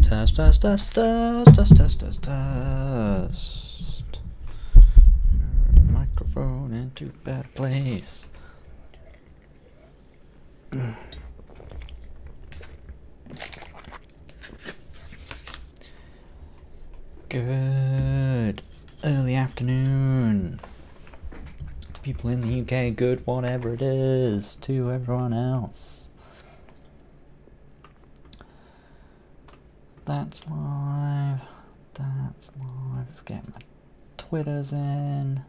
Test, test, test, test, test, test, test, test. Microphone into a better place. Good early afternoon to people in the UK, good whatever it is to everyone else. That's live, that's live. Let's get my Twitters in.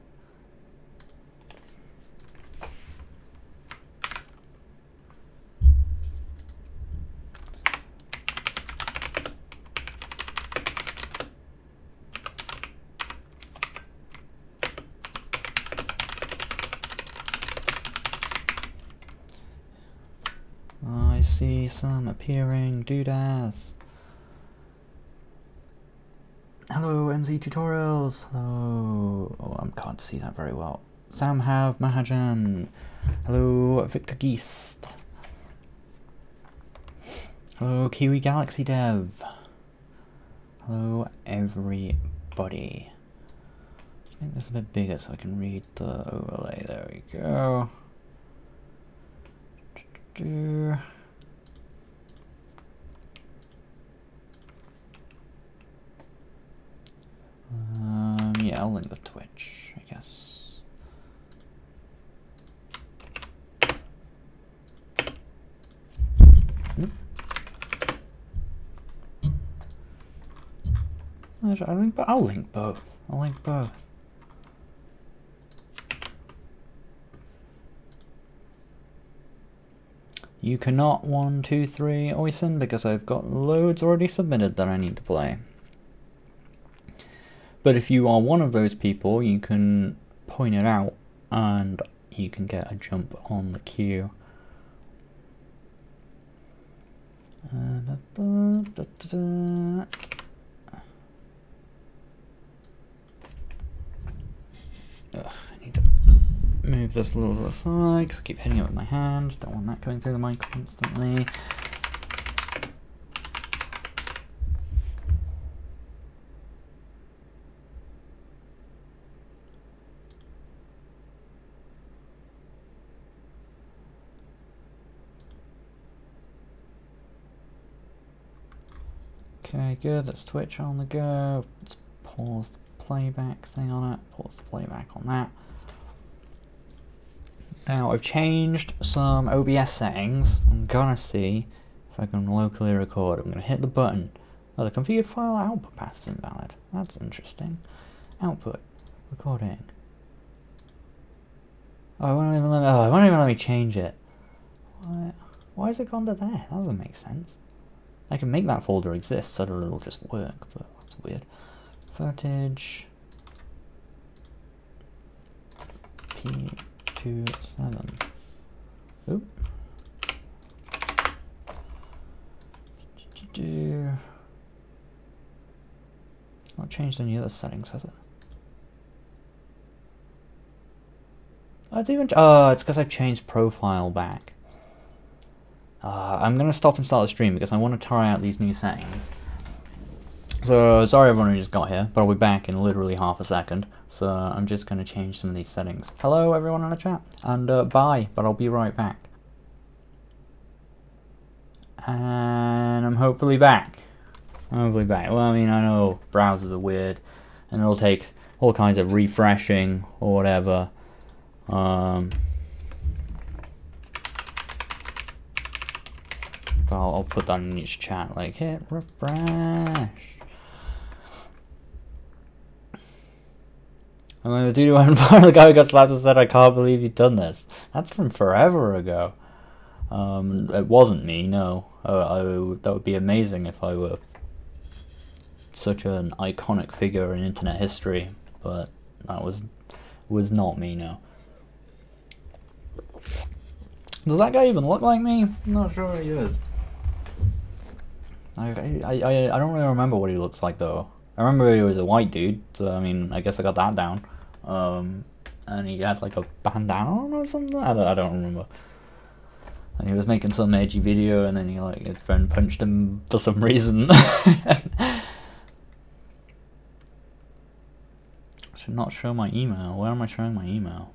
I see some appearing doodads. Hello, MZ Tutorials. Hello. Oh, I can't see that very well. Sam Have Mahajan. Hello, Victor Geist. Hello, Kiwi Galaxy Dev. Hello, everybody. Let's make this a bit bigger so I can read the overlay. There we go. Yeah, I'll link the Twitch, I guess. I'll link both. I'll link both. You cannot 1, 2, 3 Oisin because I've got loads already submitted that I need to play. But if you are one of those people, you can point it out and you can get a jump on the queue. I need to move this a little aside because I keep hitting it with my hand. Don't want that going through the mic constantly. Okay, good, let's Twitch on the go. Let's pause the playback thing on it, pause the playback on that. Now I've changed some OBS settings. I'm gonna see if I can locally record. I'm gonna hit the button. Oh, the configured file output path is invalid. That's interesting. Output, recording. Oh, it won't even let me change it. Why has it gone to there? That doesn't make sense. I can make that folder exist so that it'll just work, but that's weird. Footage P27. Oop. Not changed any other settings, has it? Oh, it's because I've changed profile back. I'm going to stop and start the stream because I want to try out these new settings. So, sorry everyone who just got here, but I'll be back in literally half a second. So, I'm just going to change some of these settings. Hello everyone in the chat, and bye, but I'll be right back. And I'm hopefully back. Well, I mean, I know browsers are weird, and it'll take all kinds of refreshing or whatever. I'll put that in each chat, like, hit refresh. And then the dude who went by the guy who got slapped and said, I can't believe you've done this. That's from forever ago. It wasn't me, no. That would be amazing if I were such an iconic figure in internet history, but that was not me, no. Does that guy even look like me? I'm not sure he is. I don't really remember what he looks like though. I remember he was a white dude, so I mean, I guess I got that down. And he had like a bandana on or something. I don't remember. And he was making some edgy video, and then his friend punched him for some reason. Should not show my email. Where am I showing my email?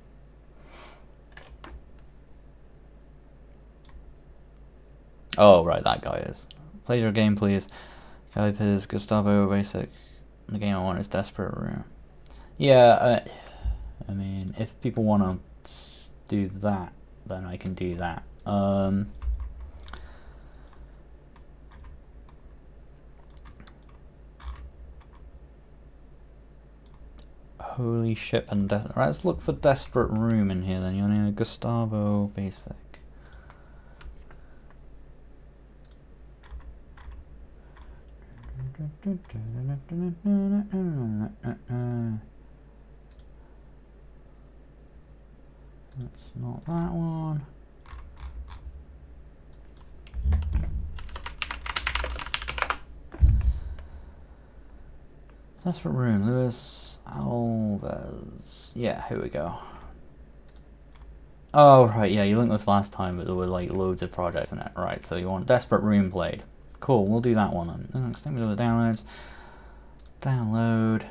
Oh, right, that guy is. Play your game, please. Type is Gustavo Basic. The game I want is Desperate Room. Yeah, I mean, if people want to do that, then I can do that. Holy ship and right, let's look for Desperate Room in here then. You'll need a Gustavo Basic. That's not that one. Desperate Room, Luis Alves. Yeah, here we go. Oh, right, yeah, you linked this last time, but there were like loads of projects in it. Right, so you want Desperate Room played. Cool, we'll do that one then. Extend me to the downloads. Download.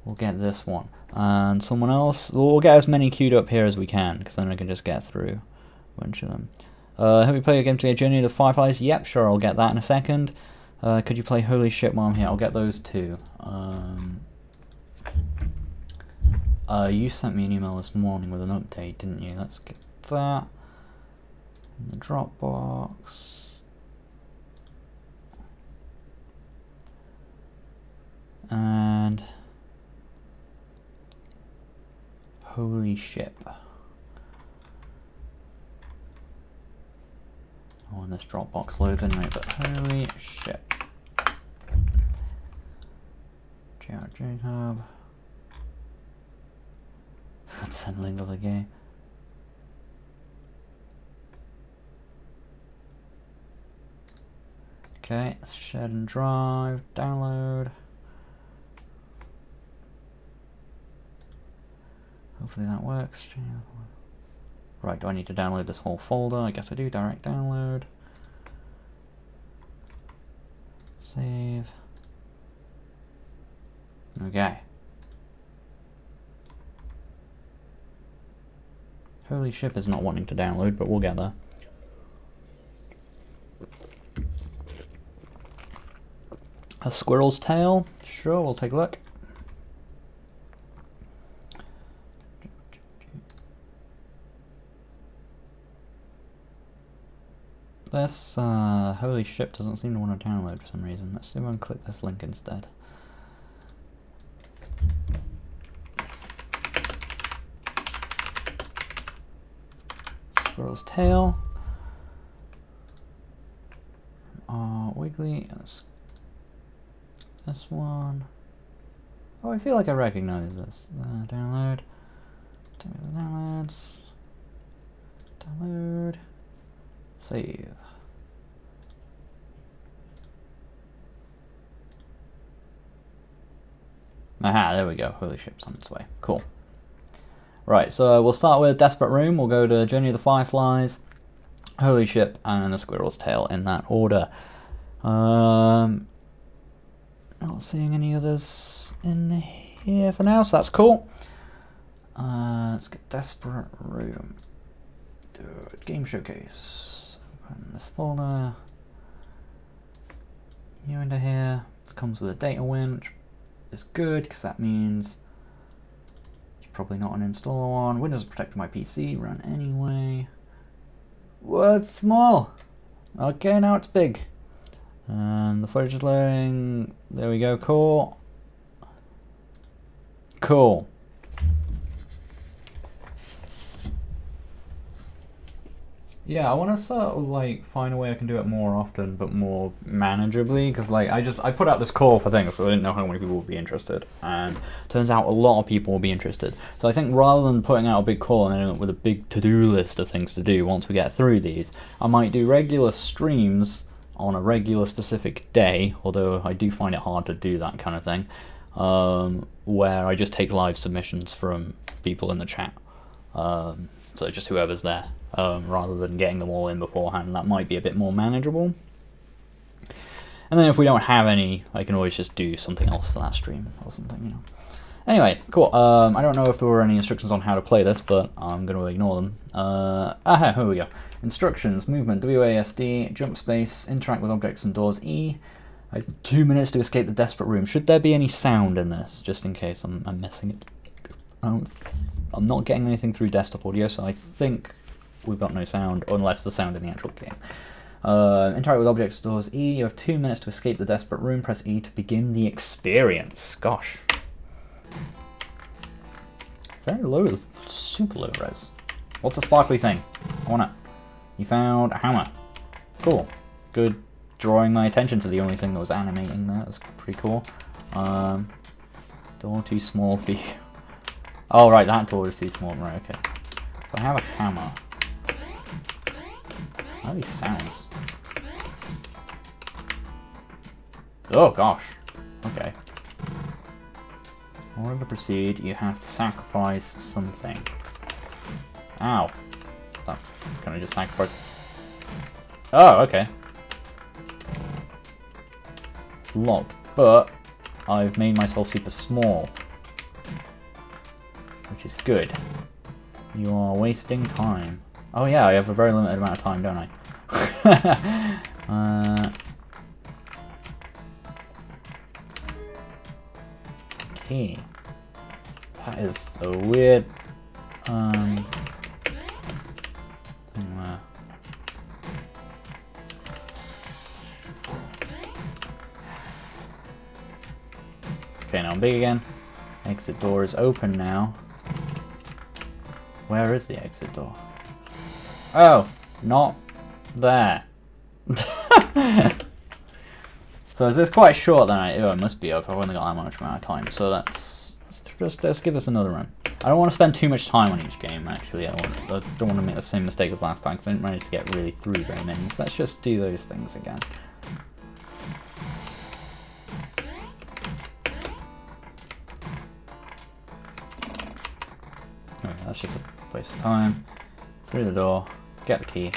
We'll get this one. And someone else. We'll get as many queued up here as we can, because then I can just get through a bunch of them. Have you played a game today, Journey of the Fireflies? Yep, sure, I'll get that in a second. Could you play Holy Shit while I'm here? I'll get those too. You sent me an email this morning with an update, didn't you? Let's get that. In the Dropbox. And Holy Ship. Oh, and this Dropbox loads anyway, but Holy Ship. JHub. Send link of the game. Okay, shared and drive, download. Hopefully that works. Right, do I need to download this whole folder? I guess I do. Direct download. Save. Okay. Holy Ship is not wanting to download, but we'll get there. A Squirrel's Tail? Sure, we'll take a look. This Holy Ship doesn't seem to want to download for some reason. Let's see if I can click this link instead. Squirrel's Tail. Wiggly. This one. Oh, I feel like I recognize this. Download. Downloads. Download. Save. Aha, there we go. Holy Ship's on its way. Cool. Right, so we'll start with Desperate Room. We'll go to Journey of the Fireflies, Holy Ship, and A Squirrel's Tail in that order. Not seeing any others in here for now, so that's cool. Let's get Desperate Room. Game Showcase. Open this folder. New into here. It comes with a data win, which is good because that means it's probably not an installer one. Windows protect my PC, run anyway. Whoa, it's small. Okay, now it's big. And the footage is loading. There we go. Cool. Cool. Yeah, I want to sort of like find a way I can do it more often, but more manageably. Because like I put out this call for things, but I didn't know how many people would be interested, and turns out a lot of people will be interested. So I think rather than putting out a big call and ending up with a big to-do list of things to do once we get through these, I might do regular streams on a regular specific day. Although I do find it hard to do that kind of thing, where I just take live submissions from people in the chat. So just whoever's there, rather than getting them all in beforehand. That might be a bit more manageable. And then if we don't have any, I can always just do something else for that stream or something, you know. Anyway, cool. I don't know if there were any instructions on how to play this, but I'm going to ignore them. Here we go. Instructions: movement, WASD, jump space, interact with objects and doors, E. I have 2 minutes to escape the desperate room. Should there be any sound in this, just in case I'm missing it? I'm not getting anything through desktop audio, so I think we've got no sound, unless the sound in the actual game. Interact with objects, doors, E. You have 2 minutes to escape the desperate room. Press E to begin the experience. Gosh. Very low, super low res. What's a sparkly thing? I want it. You found a hammer. Cool. Good drawing my attention to the only thing that was animating there. That's pretty cool. Door too small for you. Oh, right, that door is too small. Right, okay. So I have a hammer. What are these sounds? Oh, gosh. Okay. In order to proceed, you have to sacrifice something. Ow. Can I just sacrifice? Oh, okay. It's locked, but I've made myself super small. Which is good. You are wasting time. Oh yeah, I have a very limited amount of time, don't I? Okay. That is a weird thing there. Okay, now I'm big again. Exit door is open now. Where is the exit door? Oh, not there. So is this quite short then? Oh, it must be. I've only got that much amount of time. So let's give us another run. I don't want to spend too much time on each game, actually. I don't want to make the same mistake as last time, because I didn't manage to get really through very many. So let's just do those things again. Okay, that's just a waste of time. Through the door, get the key.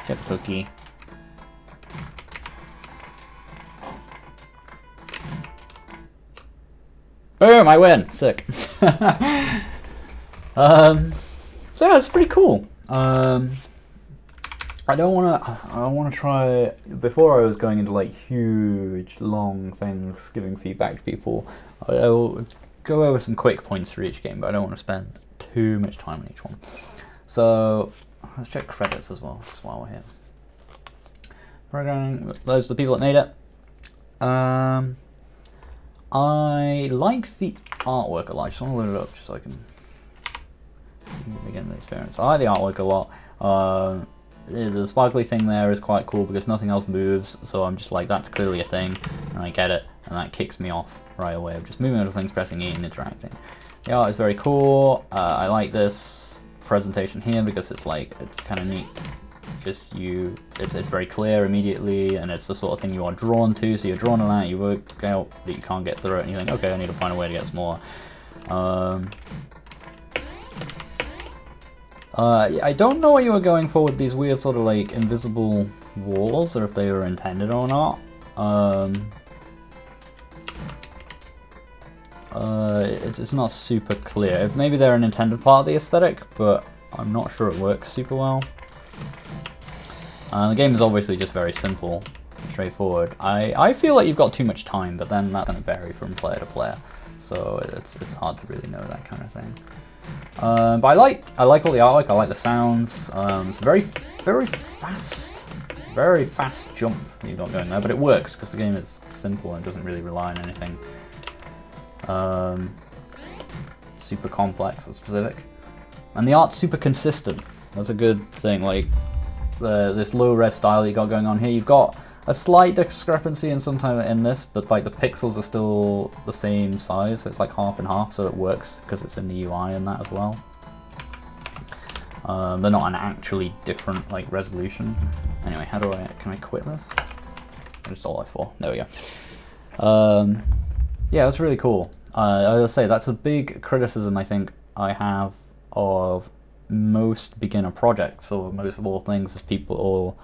Get the cookie. Boom! I win. Sick. So yeah, it's pretty cool. I don't want to try. Before I was going into like huge, long things, giving feedback to people. I'll go over some quick points for each game, but I don't want to spend too much time on each one. So let's check credits as well, just while we're here. Programming, those are the people that made it. I like the artwork a lot. I just want to load it up just so I can begin the experience. I like the artwork a lot. The sparkly thing there is quite cool because nothing else moves, so I'm just like, that's clearly a thing, and I get it, and that kicks me off right away of just moving other things, pressing E and interacting. The art is very cool. I like this presentation here because it's like, it's kind of neat. Just it's very clear immediately, and it's the sort of thing you are drawn to, so you're drawn to that, you work out that you can't get through it, and you think, okay, I need to find a way to get smaller. I don't know what you were going for with these weird sort of like invisible walls, or if they were intended or not. It's not super clear. Maybe they're an intended part of the aesthetic, but I'm not sure it works super well. The game is obviously just very simple, straightforward. I feel like you've got too much time, but then that's going to vary from player to player, so it's hard to really know that kind of thing. But I like all the artwork. I like the sounds. It's a very fast jump you've got going there, but it works because the game is simple and doesn't really rely on anything super complex or specific. And the art's super consistent. That's a good thing. Like this low res style you got going on here, you've got a slight discrepancy in sometimes in this, but like the pixels are still the same size, so it's like half and half, so it works because it's in the UI and that as well. They're not an actually different like resolution. Anyway, can I quit this? Just all F4. There we go. Yeah, it's really cool. I will say that's a big criticism I think I have of most beginner projects, or most of all things, is people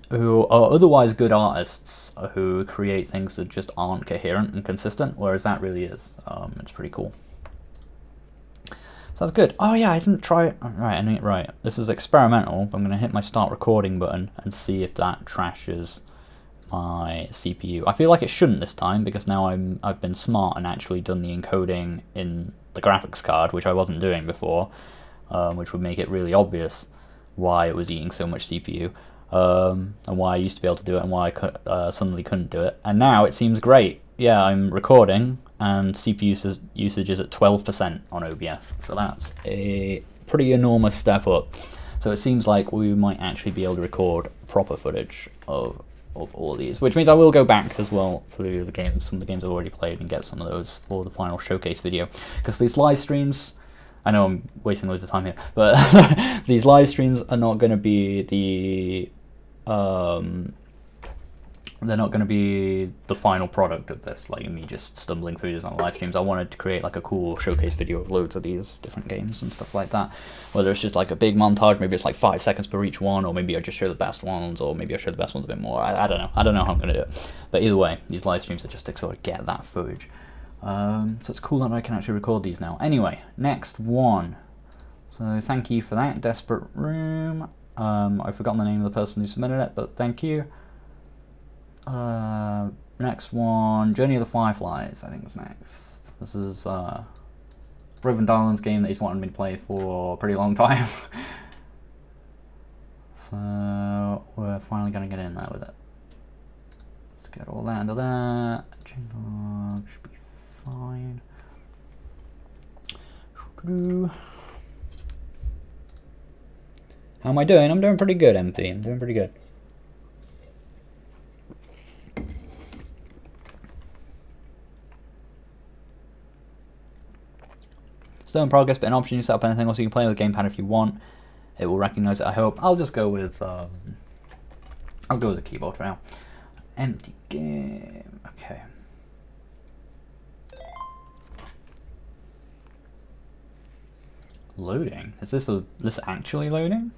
who are otherwise good artists who create things that just aren't coherent and consistent, whereas that really is. It's pretty cool. So that's good. Oh yeah, I didn't try it. Right. This is experimental. I'm going to hit my start recording button and see if that trashes my CPU. I feel like it shouldn't this time, because now I've been smart and actually done the encoding in the graphics card, which I wasn't doing before, which would make it really obvious why it was eating so much CPU, and why I used to be able to do it and why I suddenly couldn't do it. And now it seems great. Yeah, I'm recording and CPU usage is at 12% on OBS, so that's a pretty enormous step up. So it seems like we might actually be able to record proper footage of all these, which means I will go back as well through the games, some of the games I've already played, and get some of those for the final showcase video, because these live streams, I know I'm wasting loads of time here, but these live streams are not going to be they're not going to be the final product of this, like me just stumbling through this on live streams. I wanted to create like a cool showcase video of loads of these different games and stuff like that. Whether it's just like a big montage, maybe it's like 5 seconds per each one, or maybe I just show the best ones, or maybe I show the best ones a bit more. I don't know. I don't know how I'm going to do it. But either way, these live streams are just to sort of get that footage. So it's cool that I can actually record these now. Anyway, next one. So thank you for that, Desperate Room. I've forgotten the name of the person who submitted it, but thank you. Next one, Journey of the Fireflies, I think was next. This is Riven Darlin's game that he's wanted me to play for a pretty long time. So we're finally going to get in there with it. Let's get all that into that. Changelog should be fine. How am I doing? I'm doing pretty good, MT. I'm doing pretty good. Still in progress, but an option you set up anything else you can play with the gamepad if you want. It will recognize it, I hope. I'll just go with the keyboard for now. Empty game. Okay. Loading. Is this actually loading?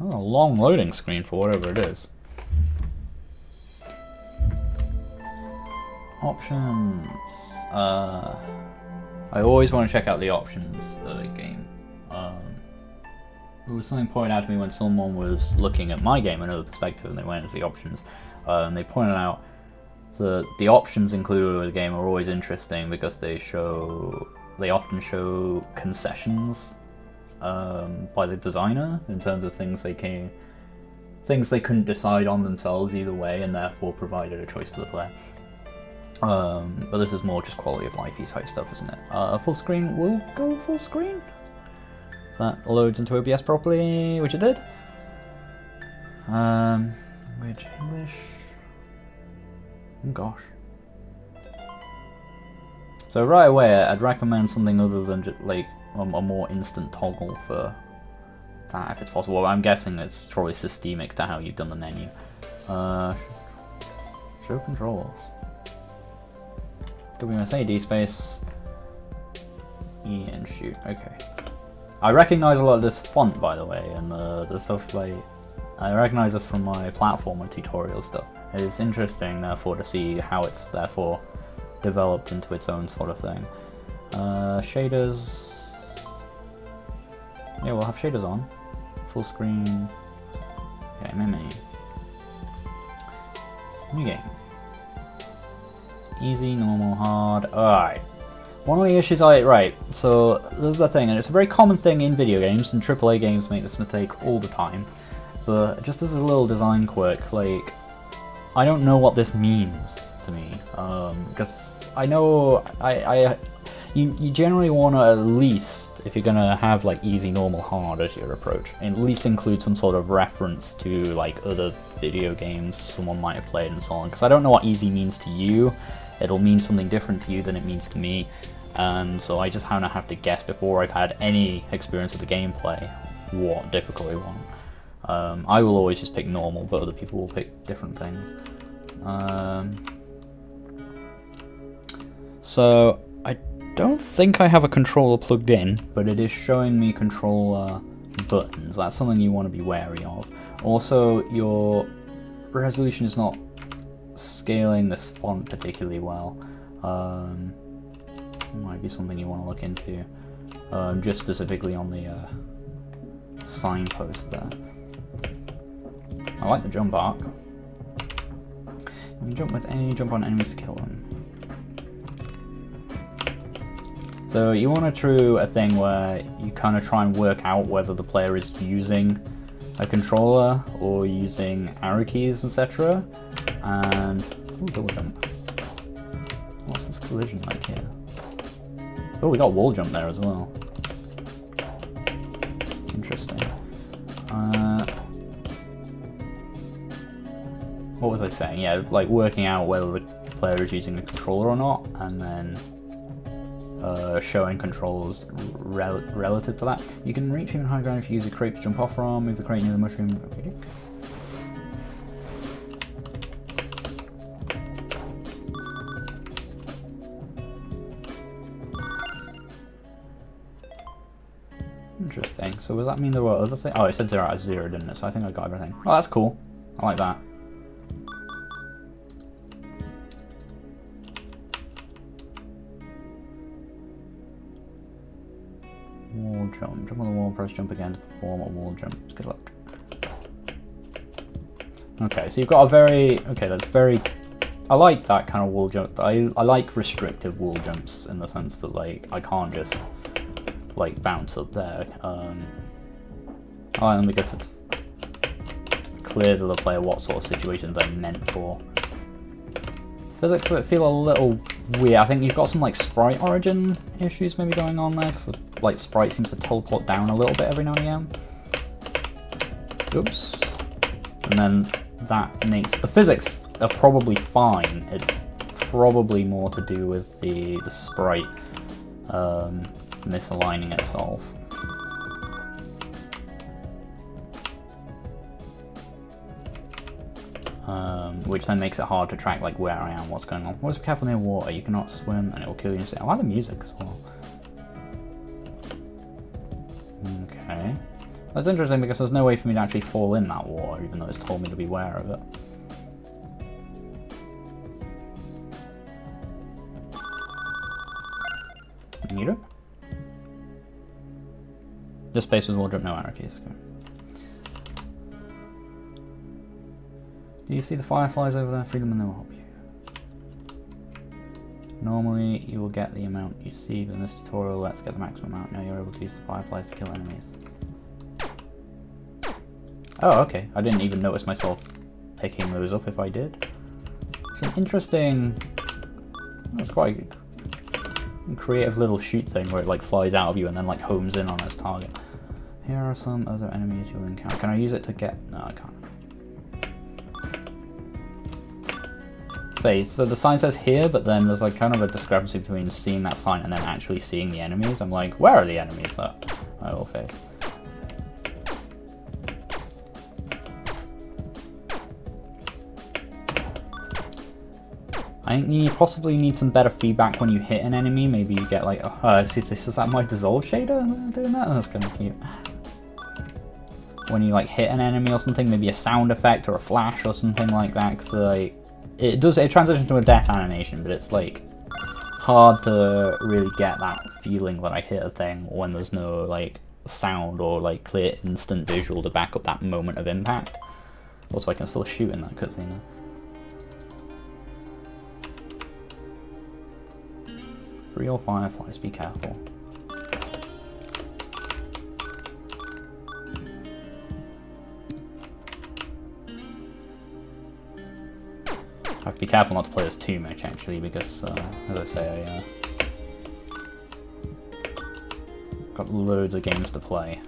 Oh, a long loading screen for whatever it is. Options. I always want to check out the options of the game. It was something pointed out to me when someone was looking at my game, another perspective, and they went into the options. And they pointed out that the options included with the game are always interesting because they often show concessions by the designer in terms of things they couldn't decide on themselves either way, and therefore provided a choice to the player. But this is more just quality of life-y type stuff, isn't it? Full screen will go full screen. That loads into OBS properly, which it did. Language English. Oh gosh. So right away, I'd recommend something other than just like a more instant toggle for that, if it's possible. I'm guessing it's probably systemic to how you've done the menu. Show controls. WSAD space E and shoot. Okay. I recognize a lot of this font, by the way, and the stuff like I recognize this from my platformer tutorial stuff. It's interesting, therefore, to see how it's therefore developed into its own sort of thing. Shaders. Yeah, we'll have shaders on. Full screen. Okay, menu. New game. Easy, normal, hard. Alright. One of the issues right, so this is the thing, and it's a very common thing in video games, and AAA games make this mistake all the time, but just as a little design quirk, like, I don't know what this means to me, because I know, you generally want to at least, if you're going to have like easy, normal, hard as your approach, at least include some sort of reference to like other video games someone might have played and so on, because I don't know what easy means to you. It'll mean something different to you than it means to me, and so I just kind of have to guess before I've had any experience of the gameplay what difficult I want. I will always just pick normal, but other people will pick different things. So I don't think I have a controller plugged in, but it is showing me controller buttons. That's something you want to be wary of. Also, your resolution is not scaling this font particularly well. Might be something you want to look into, just specifically on the signpost there. I like the jump arc. You can jump on enemies to kill them. So you want to do a thing where you kind of try and work out whether the player is using a controller or using arrow keys, etc. And ooh, double jump. What's this collision like here? Oh, we got wall jump there as well. Interesting. What was I saying? Yeah, like working out whether the player is using the controller or not, and then showing controls relative to that. You can reach even high ground if you use a crate to jump off from, move the crate near the mushroom. Okay. Interesting. So does that mean there were other things? Oh, it said 0 out of 0, didn't it? So I think I got everything. Oh, that's cool. I like that. Wall jump. Jump on the wall, press jump again to perform a wall jump. Good luck. Okay, so you've got a very... Okay, that's very... I like that kind of wall jump. I like restrictive wall jumps in the sense that, like, I can't just, like, bounce up there. I like them because it's clear to the player what sort of situations they're meant for. Physics feel a little weird. I think you've got some, like, sprite origin issues maybe going on there, because the, like, sprite seems to teleport down a little bit every now and again. Oops. And then that makes... The physics are probably fine. It's probably more to do with the sprite misaligning itself. Which then makes it hard to track like where I am, what's going on. Always be careful near water, you cannot swim and it will kill you. I like the music as well. Okay. That's interesting because there's no way for me to actually fall in that water, even though it's told me to be aware of it. Need it? This space with wall jump, no anarchies. Okay. Do you see the fireflies over there? Free them and they will help you. Normally you will get the amount you see, but in this tutorial let's get the maximum amount. Now you're able to use the fireflies to kill enemies. Oh, okay. I didn't even notice myself picking those up if I did. It's an interesting... It's quite a creative little shoot thing where it like flies out of you and then like homes in on its target. Here are some other enemies you'll encounter. Can I use it to get... No, I can't. So the sign says here, but then there's like kind of a discrepancy between seeing that sign and then actually seeing the enemies. I'm like, where are the enemies that I will face? I think you possibly need some better feedback when you hit an enemy. Maybe you get like, oh, see, is that my dissolve shader doing that? That's kind of cute. When you like hit an enemy or something, maybe a sound effect or a flash or something like that. Cause like it transitions to a death animation, but it's like hard to really get that feeling that I hit a thing when there's no like sound or like clear instant visual to back up that moment of impact. Also, I can still shoot in that cutscene. 3 or fireflies, be careful. I have to be careful not to play this too much actually, because as I say, I got loads of games to play.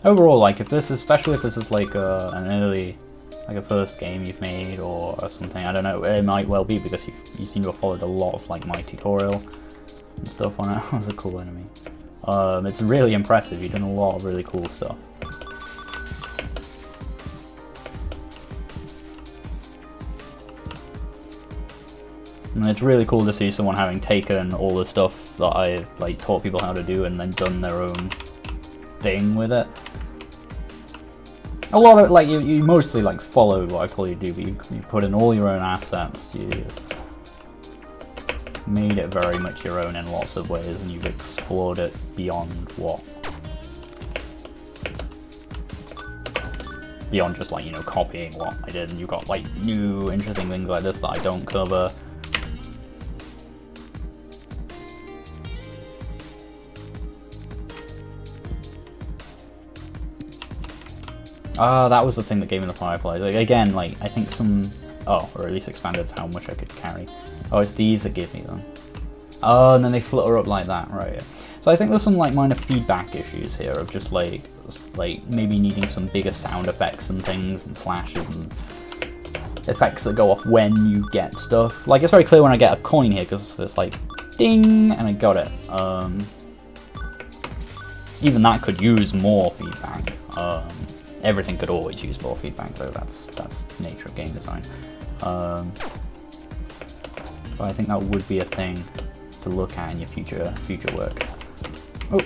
Overall, like, if this is, especially if this is like an early like a first game you've made or something. I don't know. It might well be because you seem to have followed a lot of like my tutorial and stuff on it. That's a cool enemy. It's really impressive. You've done a lot of really cool stuff. And it's really cool to see someone having taken all the stuff that I've like taught people how to do and then done their own thing with it. A lot of like you mostly like followed what I told you to do, but you put in all your own assets. You made it very much your own in lots of ways, and you've explored it beyond just like, you know, copying what I did, and you've got like new interesting things like this that I don't cover. That was the thing that gave me the Fireflies. Like, again, like, I think or at least expanded how much I could carry. Oh, it's these that give me them. Oh, and then they flutter up like that, right. So I think there's some, like, minor feedback issues here of just, like maybe needing some bigger sound effects and things, and flashes and effects that go off when you get stuff. Like, it's very clear when I get a coin here, because it's like, ding, and I got it. Even that could use more feedback. Everything could always use more feedback, though. That's the nature of game design. But I think that would be a thing to look at in your future work. Oh.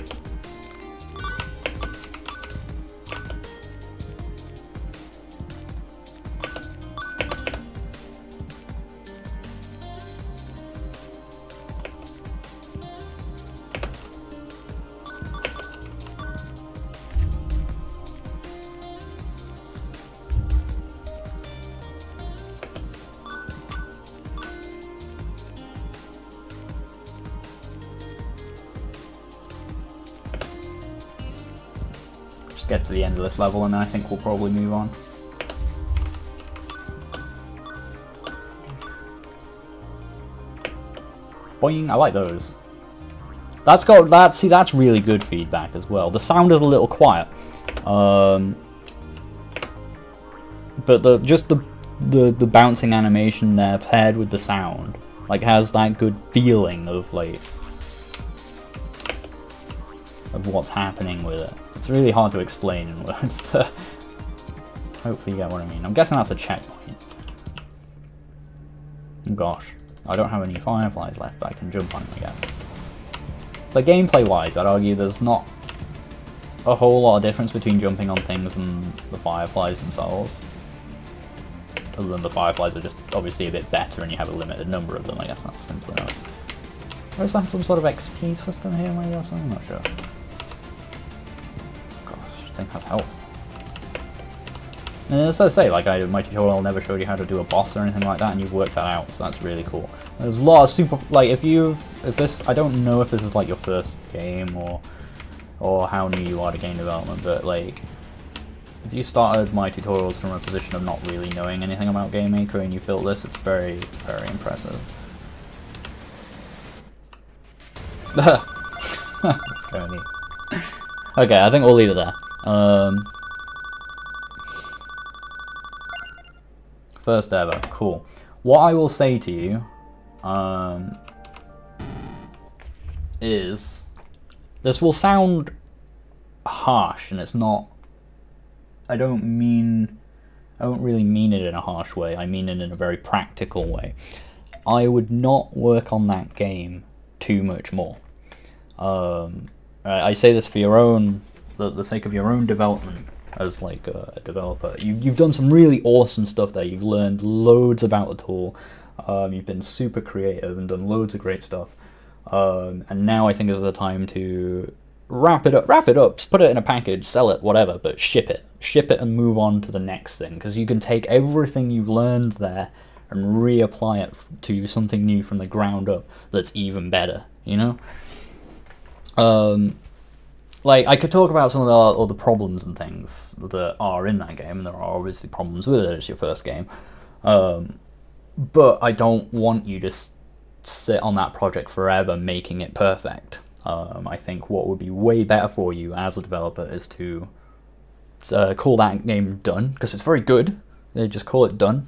Get to the end of this level and then I think we'll probably move on. Boing, I like those. That's got that. See, that's really good feedback as well. The sound is a little quiet, but the bouncing animation there paired with the sound like has that good feeling of like what's happening with it. It's really hard to explain in words, but hopefully you get what I mean. I'm guessing that's a checkpoint. Gosh, I don't have any Fireflies left, but I can jump on them, I guess. But gameplay-wise, I'd argue there's not a whole lot of difference between jumping on things and the Fireflies themselves. Other than the Fireflies are just obviously a bit better and you have a limited number of them, I guess that's simple enough. I also have some sort of XP system here, maybe, or something? I'm not sure. I think that's health. And as I say, like my tutorial never showed you how to do a boss or anything like that, and you've worked that out, so that's really cool. There's a lot of super, like if this, I don't know if this is like your first game or how new you are to game development, but like if you started my tutorials from a position of not really knowing anything about Game Maker and you built this, it's very, very impressive. That's very neat. Okay, I think we'll leave it there. First ever, cool. What I will say to you is this will sound harsh, and it's not. I don't really mean it in a harsh way. I mean it in a very practical way. I would not work on that game too much more. I say this for your own. The sake of your own development as like a developer. You've done some really awesome stuff there. You've learned loads about the tool. You've been super creative and done loads of great stuff. And now I think is the time to wrap it up, put it in a package, sell it, whatever, but ship it and move on to the next thing, because you can take everything you've learned there and reapply it to something new from the ground up that's even better, you know? Like, I could talk about some of the problems and things that are in that game, and there are obviously problems with it. It's your first game. But I don't want you to sit on that project forever making it perfect. I think what would be way better for you as a developer is to call that game done, because it's very good. They just call it done.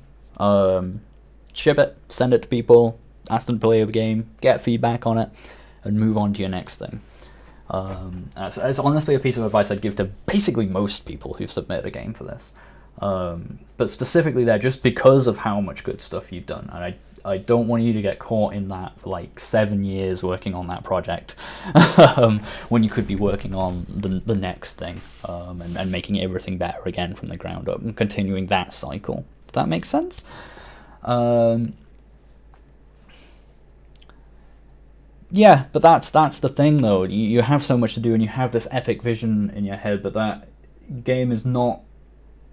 Ship it, send it to people, ask them to play the game, get feedback on it, and move on to your next thing. It's honestly a piece of advice I'd give to basically most people who've submitted a game for this. But specifically there, just because of how much good stuff you've done, and I don't want you to get caught in that for like 7 years working on that project when you could be working on the next thing, and making everything better again from the ground up and continuing that cycle. Does that make sense? Yeah, but that's the thing though. You have so much to do and you have this epic vision in your head, but that game is not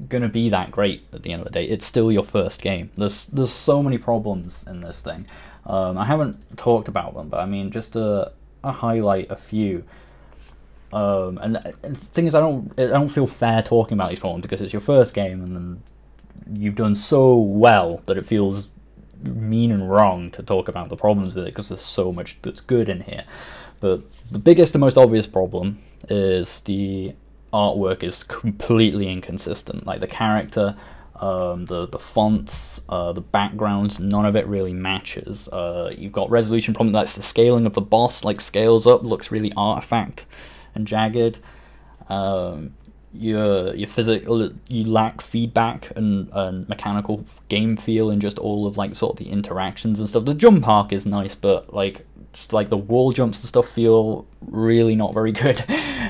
gonna be that great at the end of the day. It's still your first game. There's so many problems in this thing. I haven't talked about them, but I mean, just to highlight a few. And the thing is, I don't feel fair talking about these problems because it's your first game and then you've done so well that it feels mean and wrong to talk about the problems with it because there's so much that's good in here. But the biggest and most obvious problem is the artwork is completely inconsistent. Like the character, the fonts, the backgrounds, none of it really matches. You've got resolution problem. That's the scaling of the boss, like scales up, looks really artifact and jagged. Your physical, you lack feedback and mechanical game feel in just all of like sort of the interactions and stuff. The jump arc is nice, but like just like the wall jumps and stuff feel really not very good.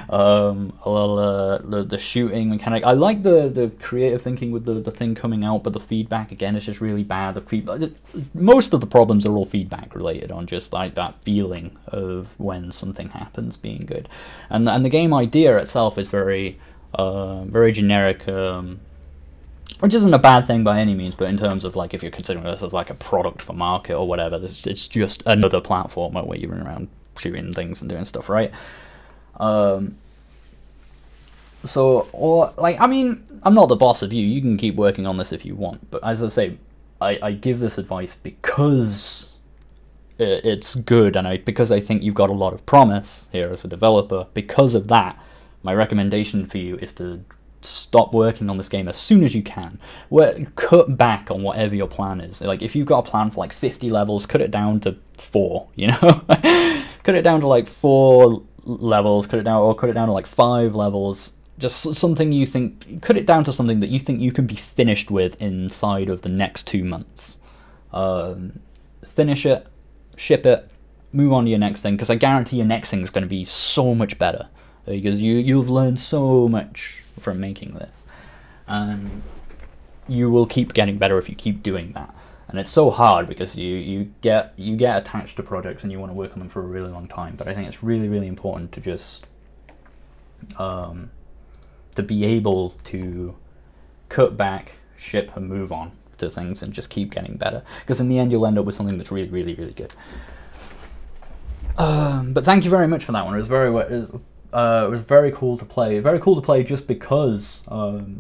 A lot of the shooting mechanic. I like the creative thinking with the thing coming out, but the feedback again is just really bad. Most of the problems are all feedback related on just like that feeling of when something happens being good, and the game idea itself is very generic, which isn't a bad thing by any means, but in terms of like if you're considering this as like a product for market or whatever, it's just another platformer where you run around shooting things and doing stuff, right? I mean, I'm not the boss of you. You can keep working on this if you want, but as I say, I give this advice because it's good, and because I think you've got a lot of promise here as a developer. Because of that, my recommendation for you is to stop working on this game as soon as you can. Cut back on whatever your plan is. Like if you've got a plan for like 50 levels, cut it down to 4, you know? Cut it down to like 4 levels, cut it down to like 5 levels. Just something you think, cut it down to something that you think you can be finished with inside of the next 2 months. Finish it, ship it, move on to your next thing, because I guarantee your next thing is going to be so much better. Because you've learned so much from making this, and you will keep getting better if you keep doing that. And it's so hard because you get attached to projects and you want to work on them for a really long time. But I think it's really, really important to just to be able to cut back, ship, and move on to things and just keep getting better. Because in the end, you'll end up with something that's really, really, really good. But thank you very much for that one. It was very cool to play. Very cool to play just because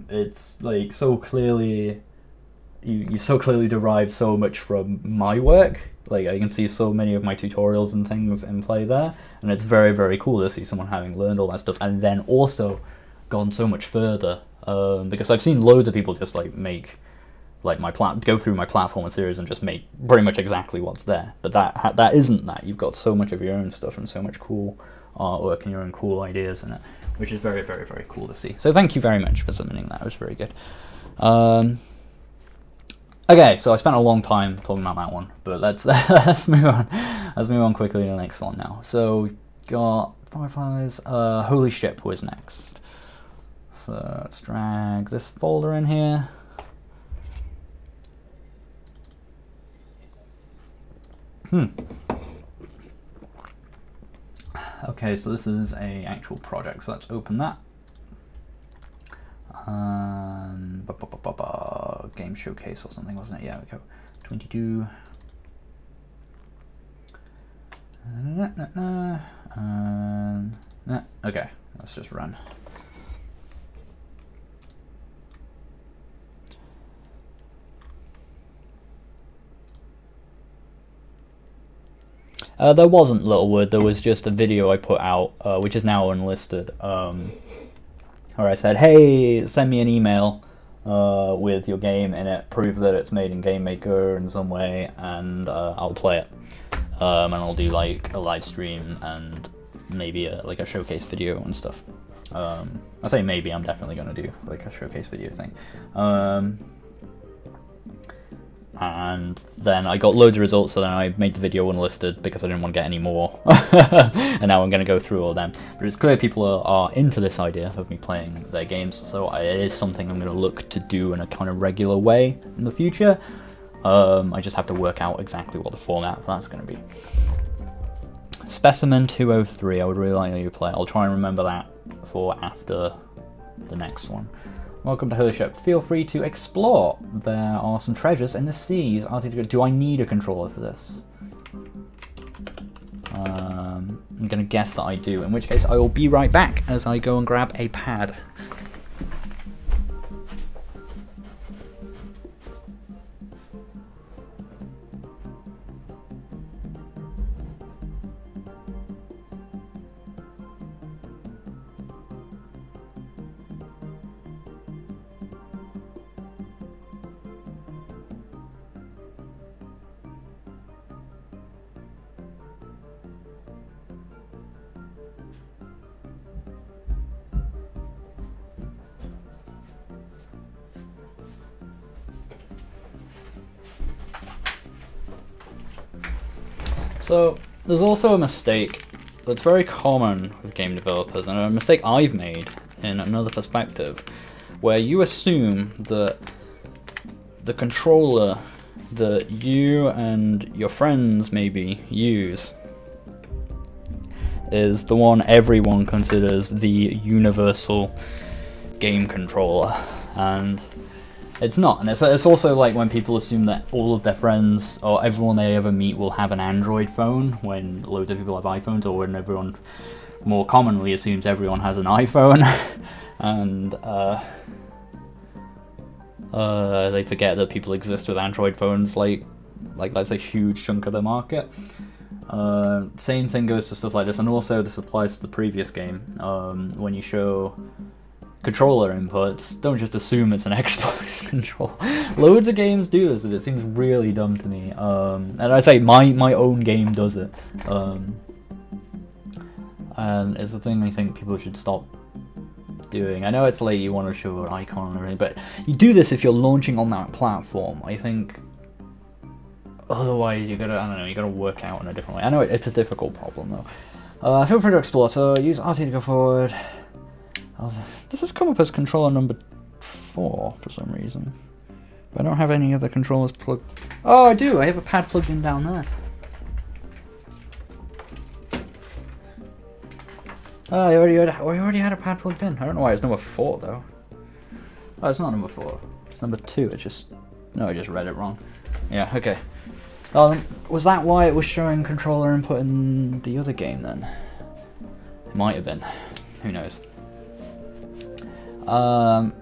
it's like so clearly, you so clearly derived so much from my work. Like I can see so many of my tutorials and things in play there, and it's very, very cool to see someone having learned all that stuff and then also gone so much further. Because I've seen loads of people just like make like go through my platform series and just make pretty much exactly what's there. But that isn't that. You've got so much of your own stuff and so much cool artwork and your own cool ideas in it, which is very, very, very cool to see. So thank you very much for submitting that. It was very good. Okay, so I spent a long time talking about that one, but let's move on. Let's move on quickly to the next one now. So we've got Fireflies. Holy Ship was next. So let's drag this folder in here. Okay, so this is a actual project, so let's open that. Game showcase or something, wasn't it? Yeah, we go. 22. Okay, let's just run. There wasn't Littlewood, there was just a video I put out, which is now unlisted, where I said, hey, send me an email, with your game in it, prove that it's made in Game Maker in some way, and I'll play it. And I'll do like a live stream and maybe like a showcase video and stuff. I say maybe, I'm definitely going to do like a showcase video thing. And then I got loads of results, so then I made the video unlisted because I didn't want to get any more. And now I'm going to go through all of them. But it's clear people are into this idea of me playing their games, so it is something I'm going to look to do in a kind of regular way in the future. I just have to work out exactly what the format for that's going to be. Specimen 203, I would really like you to play. I'll try and remember that for after the next one. Welcome to Holy Ship. Feel free to explore. There are some treasures in the seas. Do I need a controller for this? I'm going to guess that I do, in which case I will be right back as I go and grab a pad. So, there's also a mistake that's very common with game developers, and a mistake I've made in another perspective, where you assume that the controller that you and your friends maybe use is the one everyone considers the universal game controller, and it's not. And it's also like when people assume that all of their friends or everyone they ever meet will have an Android phone, when loads of people have iPhones, or when everyone more commonly assumes everyone has an iPhone. And they forget that people exist with Android phones, like that's a huge chunk of the market. Same thing goes to stuff like this, and also this applies to the previous game. When you show controller inputs, don't just assume it's an Xbox controller. Loads of games do this, and it seems really dumb to me. And I say my own game does it. And it's a thing I think people should stop doing. I know it's like you want to show an icon and everything, but you do this if you're launching on that platform. I think otherwise you gotta work out in a different way. I know it's a difficult problem though. Feel free to explore, so use RT to go forward. This has come up as controller number 4 for some reason. But I don't have any other controllers plugged. Oh, I do! I have a pad plugged in down there. Oh, I already had a pad plugged in. I don't know why it's number 4 though. Oh, it's not number 4. It's number 2. It's just... No, I just read it wrong. Yeah, okay. Was that why it was showing controller input in the other game then? It might have been. Who knows? So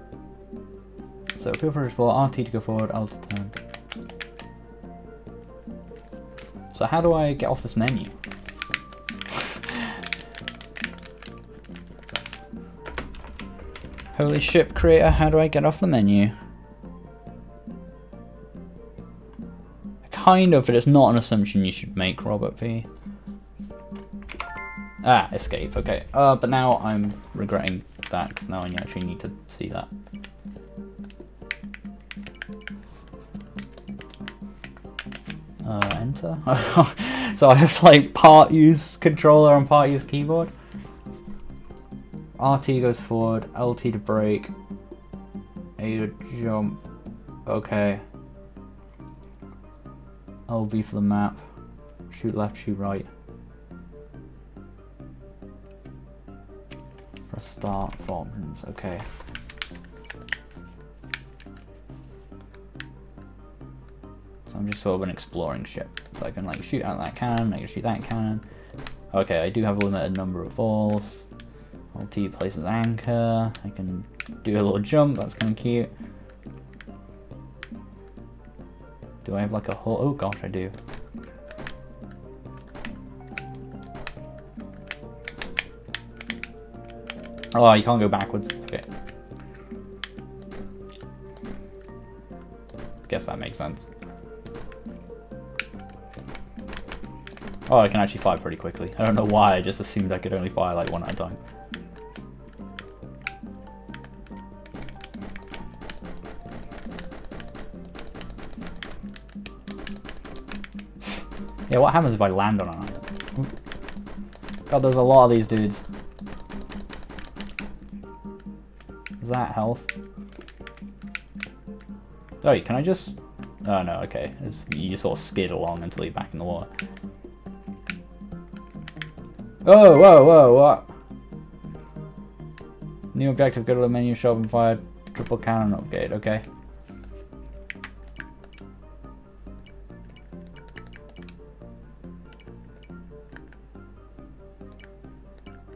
feel free to explore, RT to go forward, L to turn. So how do I get off this menu? Holy ship creator, how do I get off the menu? Kind of, but it's not an assumption you should make, Robert P. Ah, escape, okay. But now I'm regretting that, because now I actually need to see that. Enter? So I have to like part use controller and part use keyboard. RT goes forward, LT to brake, A to jump, okay. LB for the map, shoot left, shoot right. Press start for options, okay. So I'm just sort of an exploring ship. So I can like shoot out that cannon, I can shoot that cannon. Okay, I do have a limited number of balls. LT places anchor, I can do a little jump, that's kind of cute. Do I have like a whole... Oh gosh, I do. Oh, you can't go backwards. Okay. guess that makes sense. Oh, I can actually fire pretty quickly. I don't know why, I just assumed I could only fire like one at a time. Yeah, what happens if I land on an island? God, there's a lot of these dudes. Is that health? Oh, can I just... Oh no, okay. You sort of skid along until you're back in the water. Oh, whoa, whoa, what? New objective, go to the menu, shop and fire triple cannon upgrade, okay.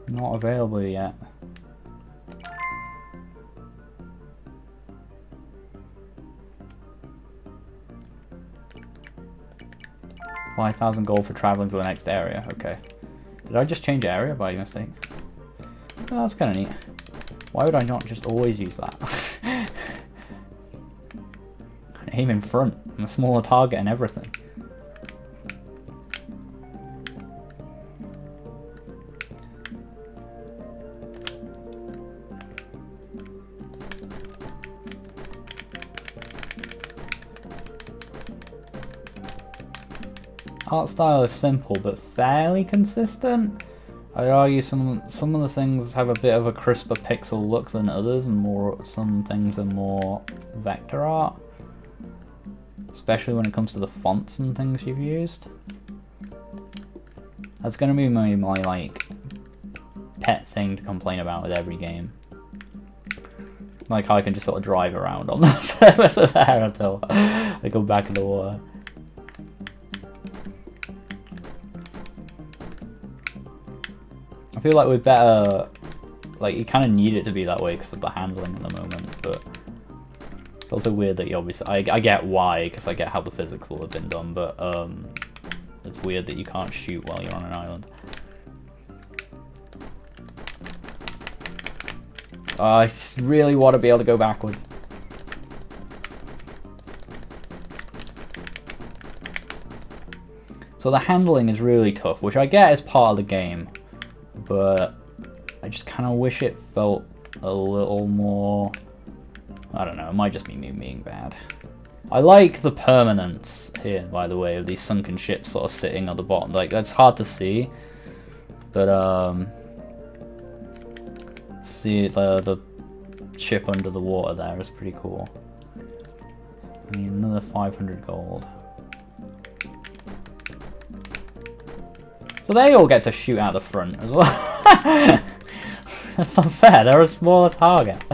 Not available yet. $5,000 gold for traveling to the next area. Okay. Did I just change area by mistake? Oh, that's kind of neat. Why would I not just always use that? Aim in front. I'm a smaller target and everything. Art style is simple but fairly consistent. I'd argue some of the things have a bit of a crisper pixel look than others, and some things are more vector art. Especially when it comes to the fonts and things you've used. That's gonna be my like pet thing to complain about with every game. Like how I can just sort of drive around on the surface of there until I go back in the water. I feel like we're better, like you kind of need it to be that way because of the handling at the moment, but it's also weird that you obviously, I get why, because I get how the physics will have been done, but it's weird that you can't shoot while you're on an island. I really want to be able to go backwards. So the handling is really tough, which I get is part of the game. But I just kind of wish it felt a little more, I don't know, it might just be me being bad. I like the permanence here, by the way, of these sunken ships sort of sitting on the bottom. Like, that's hard to see, but see the ship under the water there is pretty cool. I need another 500 gold. So they all get to shoot out the front as well. That's not fair, they're a smaller target.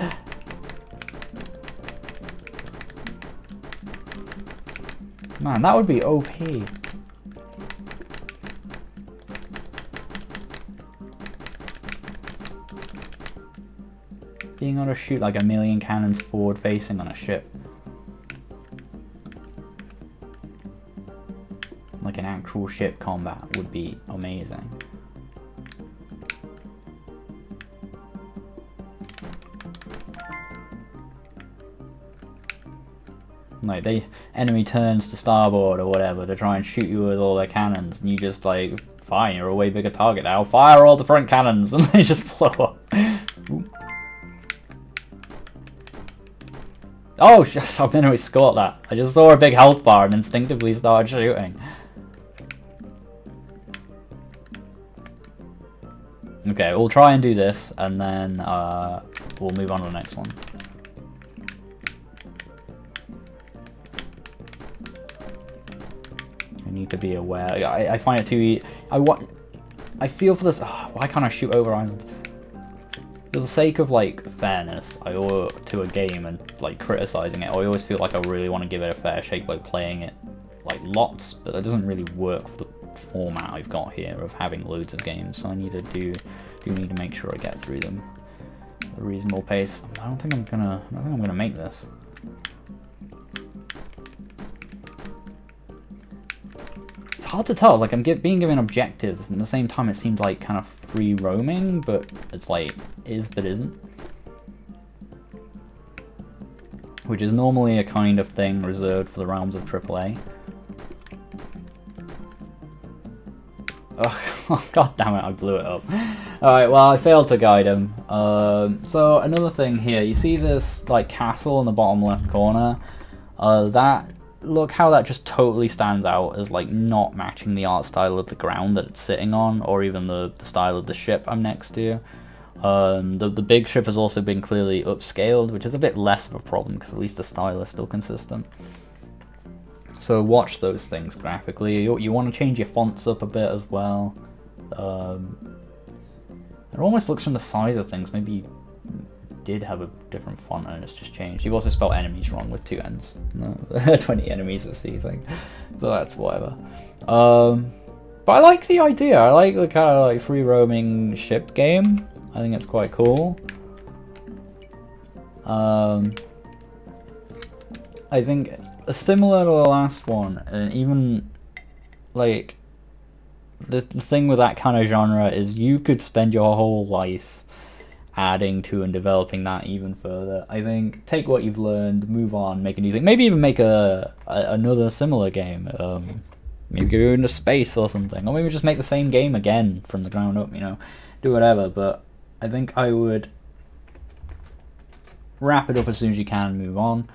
Man, that would be OP. Being able to shoot like a million cannons forward facing on a ship. Like an actual ship combat would be amazing. Like enemy turns to starboard or whatever to try and shoot you with all their cannons, and you just like, fine, you're a way bigger target now, fire all the front cannons, and they just blow up. Oh, I've been always scored that. I just saw a big health bar and instinctively started shooting. Okay, we'll try and do this, and then we'll move on to the next one. I need to be aware. I find it too easy. I feel for this. Oh, why can't I shoot over islands? For the sake of like fairness, to a game and like criticizing it, I always feel like I really want to give it a fair shake by playing it like lots, but it doesn't really work for the format I've got here of having loads of games. So I need to do need to make sure I get through them at a reasonable pace. I don't think I'm gonna make this. It's hard to tell. Like I'm being given objectives, and at the same time it seems like kind of free roaming, but it's like is but isn't. which is normally a kind of thing reserved for the realms of AAA. Oh, god damn it, I blew it up. Alright, well, I failed to guide him. So, another thing here, you see this, like, castle in the bottom left corner? Look how that just totally stands out as, like, not matching the art style of the ground that it's sitting on, or even the style of the ship I'm next to. The big ship has also been clearly upscaled, which is a bit less of a problem, because at least the style is still consistent. So watch those things graphically. You want to change your fonts up a bit as well. It almost looks from the size of things, maybe you did have a different font and it's just changed. You've also spelled enemies wrong with 2 N's. No, 20 enemies at sea thing. But that's whatever. But I like the idea. I like the kind of like free roaming ship game. I think it's quite cool. I think similar to the last one, and even like the thing with that kind of genre is you could spend your whole life adding to and developing that even further. I think take what you've learned, move on, make a new thing, maybe even make another similar game. Maybe go into space or something, or maybe just make the same game again from the ground up. You know, do whatever. But I think I would wrap it up as soon as you can and move on.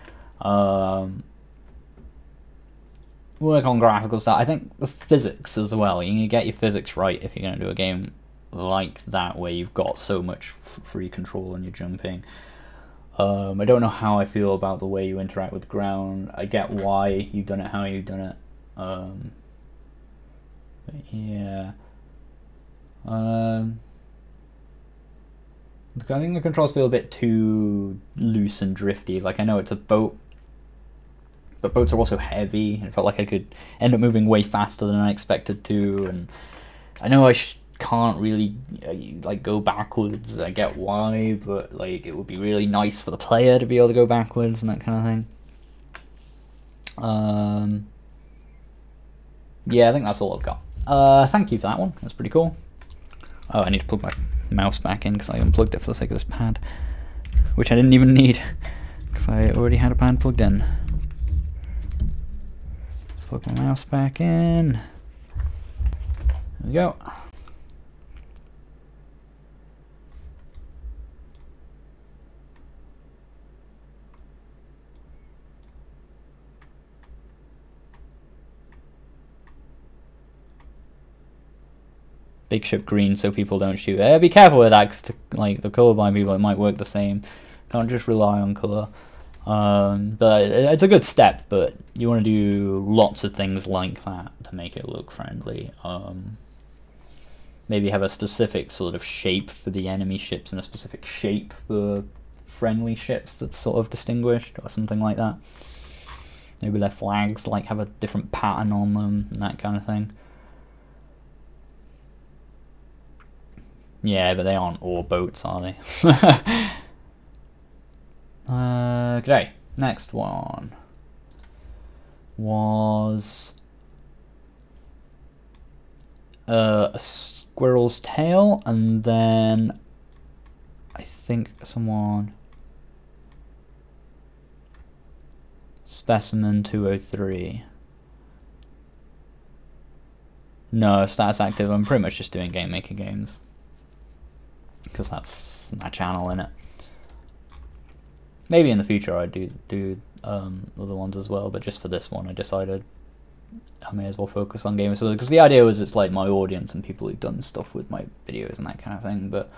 Work on graphical stuff. I think the physics as well. You need to get your physics right if you're going to do a game like that where you've got so much free control and you're jumping. I don't know how I feel about the way you interact with the ground. I get why you've done it how you've done it. But yeah. I think the controls feel a bit too loose and drifty. Like, I know it's a boat, but boats are also heavy. It felt like I could end up moving way faster than I expected to, and I know I can't really like go backwards. I get why, but like it would be really nice for the player to be able to go backwards and that kind of thing. Yeah, I think that's all I've got. Thank you for that one. That's pretty cool. Oh, I need to plug my mouse back in because I unplugged it for the sake of this pad, which I didn't even need because I already had a pad plugged in. Plug my mouse back in. There we go. Big ship green so people don't shoot. Be careful with that, cause like the colorblind people, it might work the same. Can't just rely on color. But it's a good step, but you want to do lots of things like that to make it look friendly. Maybe have a specific sort of shape for the enemy ships and a specific shape for friendly ships that's sort of distinguished or something like that. Maybe their flags like have a different pattern on them and that kind of thing. Yeah, but they aren't all boats, are they? Okay, next one was a squirrel's tail, and then I think someone Specimen 203. No, status active. I'm pretty much just doing Game Maker games because that's my channel, innit? Maybe in the future I'd do other ones as well, but just for this one I decided I may as well focus on gamers, because the idea was it's like my audience and people who've done stuff with my videos and that kind of thing, but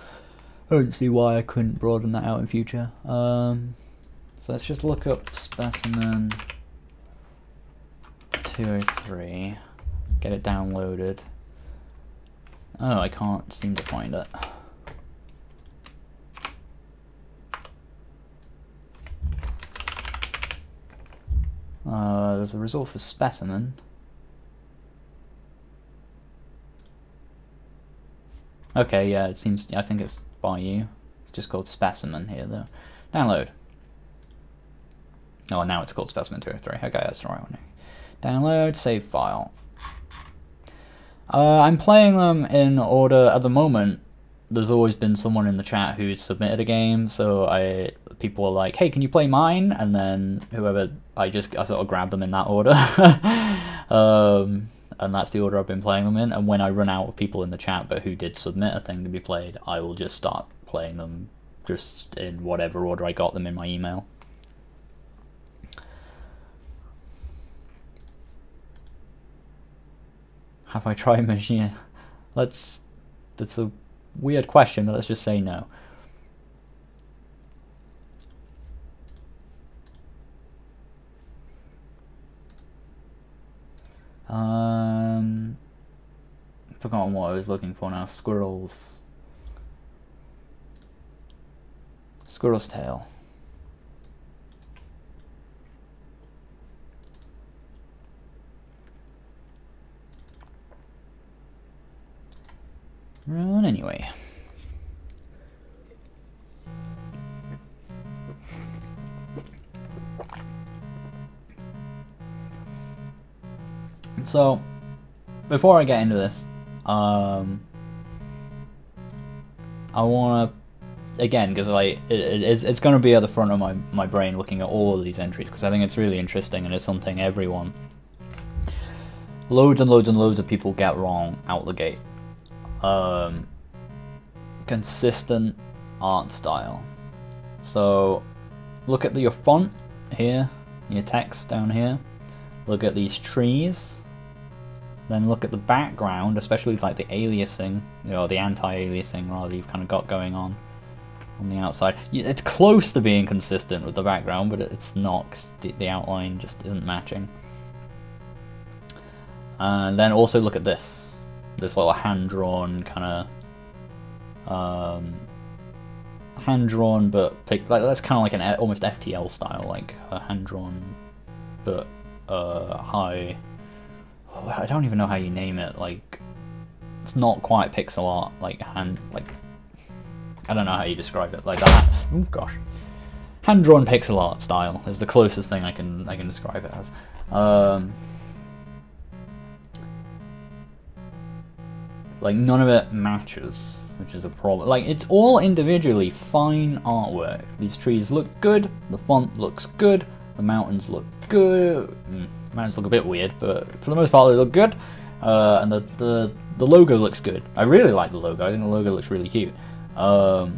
I don't see why I couldn't broaden that out in future. So let's just look up Specimen 203, get it downloaded. Oh, I can't seem to find it. There's a result for Specimen. Okay, yeah, it seems, I think it's by you. It's just called Specimen here, though. Download. Oh, now it's called Specimen 203. Okay, that's the right one. Download, save file. I'm playing them in order at the moment. there's always been someone in the chat who's submitted a game, so people are like, hey, can you play mine? And then whoever, I sort of grab them in that order. And that's the order I've been playing them in, and when I run out of people in the chat but who did submit a thing to be played, I will just start playing them just in whatever order I got them in my email. Have I tried machine? That's a weird question, but let's just say no. Forgotten what I was looking for now. Squirrel's tail. Right, anyway. So, before I get into this, I want to, again, because like it's going to be at the front of my brain looking at all of these entries, because I think it's really interesting and it's something everyone, loads and loads and loads of people get wrong out the gate. Consistent art style. So, look at your font here, your text down here. Look at these trees. Then look at the background, especially like the aliasing, or the anti-aliasing rather, you've kind of got going on the outside. It's close to being consistent with the background, but it's not. The outline just isn't matching. And then also look at this little hand-drawn kind of, hand-drawn, but like that's kind of like an almost FTL style, like a hand-drawn, but high. I don't even know how you name it. Like, it's not quite pixel art. Like I don't know how you describe it. Like that. Oh gosh, hand-drawn pixel art style is the closest thing I can describe it as. Like none of it matches, which is a problem. Like it's all individually fine artwork. These trees look good. The font looks good. The mountains look good. Mountains look a bit weird, but for the most part they look good. And the logo looks good. I really like the logo. I think the logo looks really cute. But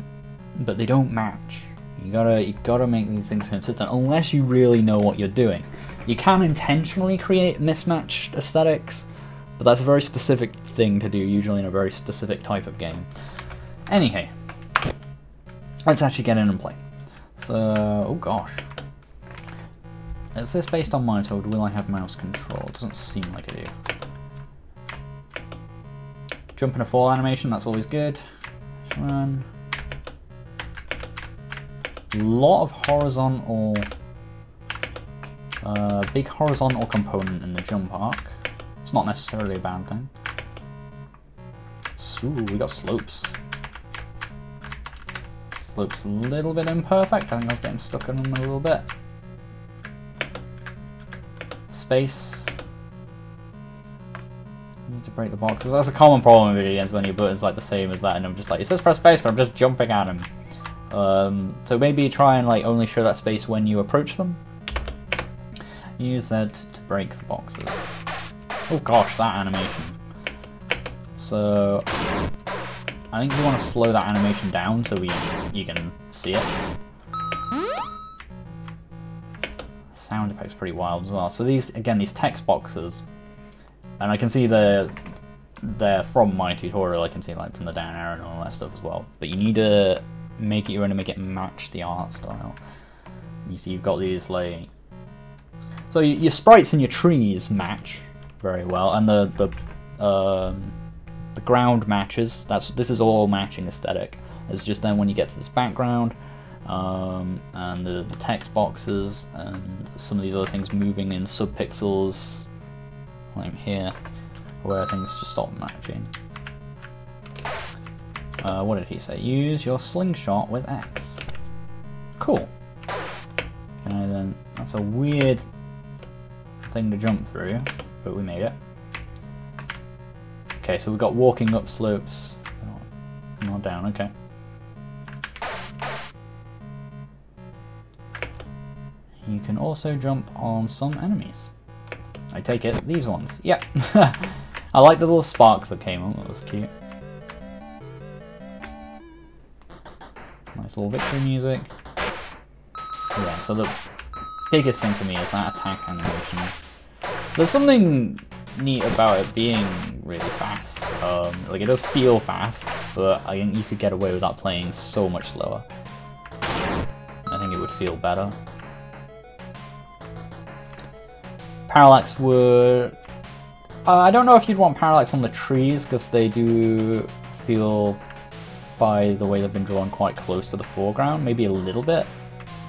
they don't match. You gotta make these things consistent, unless you really know what you're doing. You can intentionally create mismatched aesthetics, but that's a very specific thing to do, usually in a very specific type of game. Anyhow, let's actually get in and play. So, oh gosh. Is this based on monitor, or will I have mouse control? It doesn't seem like I do. Jump in a fall animation, that's always good. Run. Lot of horizontal, big horizontal component in the jump arc. It's not necessarily a bad thing. Ooh, we got slopes. Slopes a little bit imperfect. I think I was getting stuck in them a little bit. Space. You need to break the boxes. That's a common problem in video games when your button's like the same as that, and I'm just like, it says press space, but I'm just jumping at him. So maybe try and like only show that space when you approach them. Use that to break the boxes. Oh gosh, that animation. So I think you want to slow that animation down so you can see it. Sound effects pretty wild as well. So these, again, these text boxes, and I can see they're from my tutorial. I can see like from the down arrow and all that stuff as well. But you need to make it. You want to make it match the art style. You see, you've got these like, so your sprites and your trees match very well, and the ground matches. This is all matching aesthetic. It's just then when you get to this background. And the text boxes and some of these other things moving in subpixels, like here, where things just stop matching. What did he say? Use your slingshot with X. Cool. And then that's a weird thing to jump through, but we made it. Okay, so we've got walking up slopes. not down, okay. You can also jump on some enemies. I take it, these ones. Yep. I like the little sparks that came on, that was cute. Nice little victory music. Yeah, so the biggest thing for me is that attack animation. There's something neat about it being really fast. Like, it does feel fast, but I think you could get away with that playing so much slower. I think it would feel better. Parallax would... I don't know if you'd want parallax on the trees, because they do feel, by the way they've been drawn, quite close to the foreground. Maybe a little bit,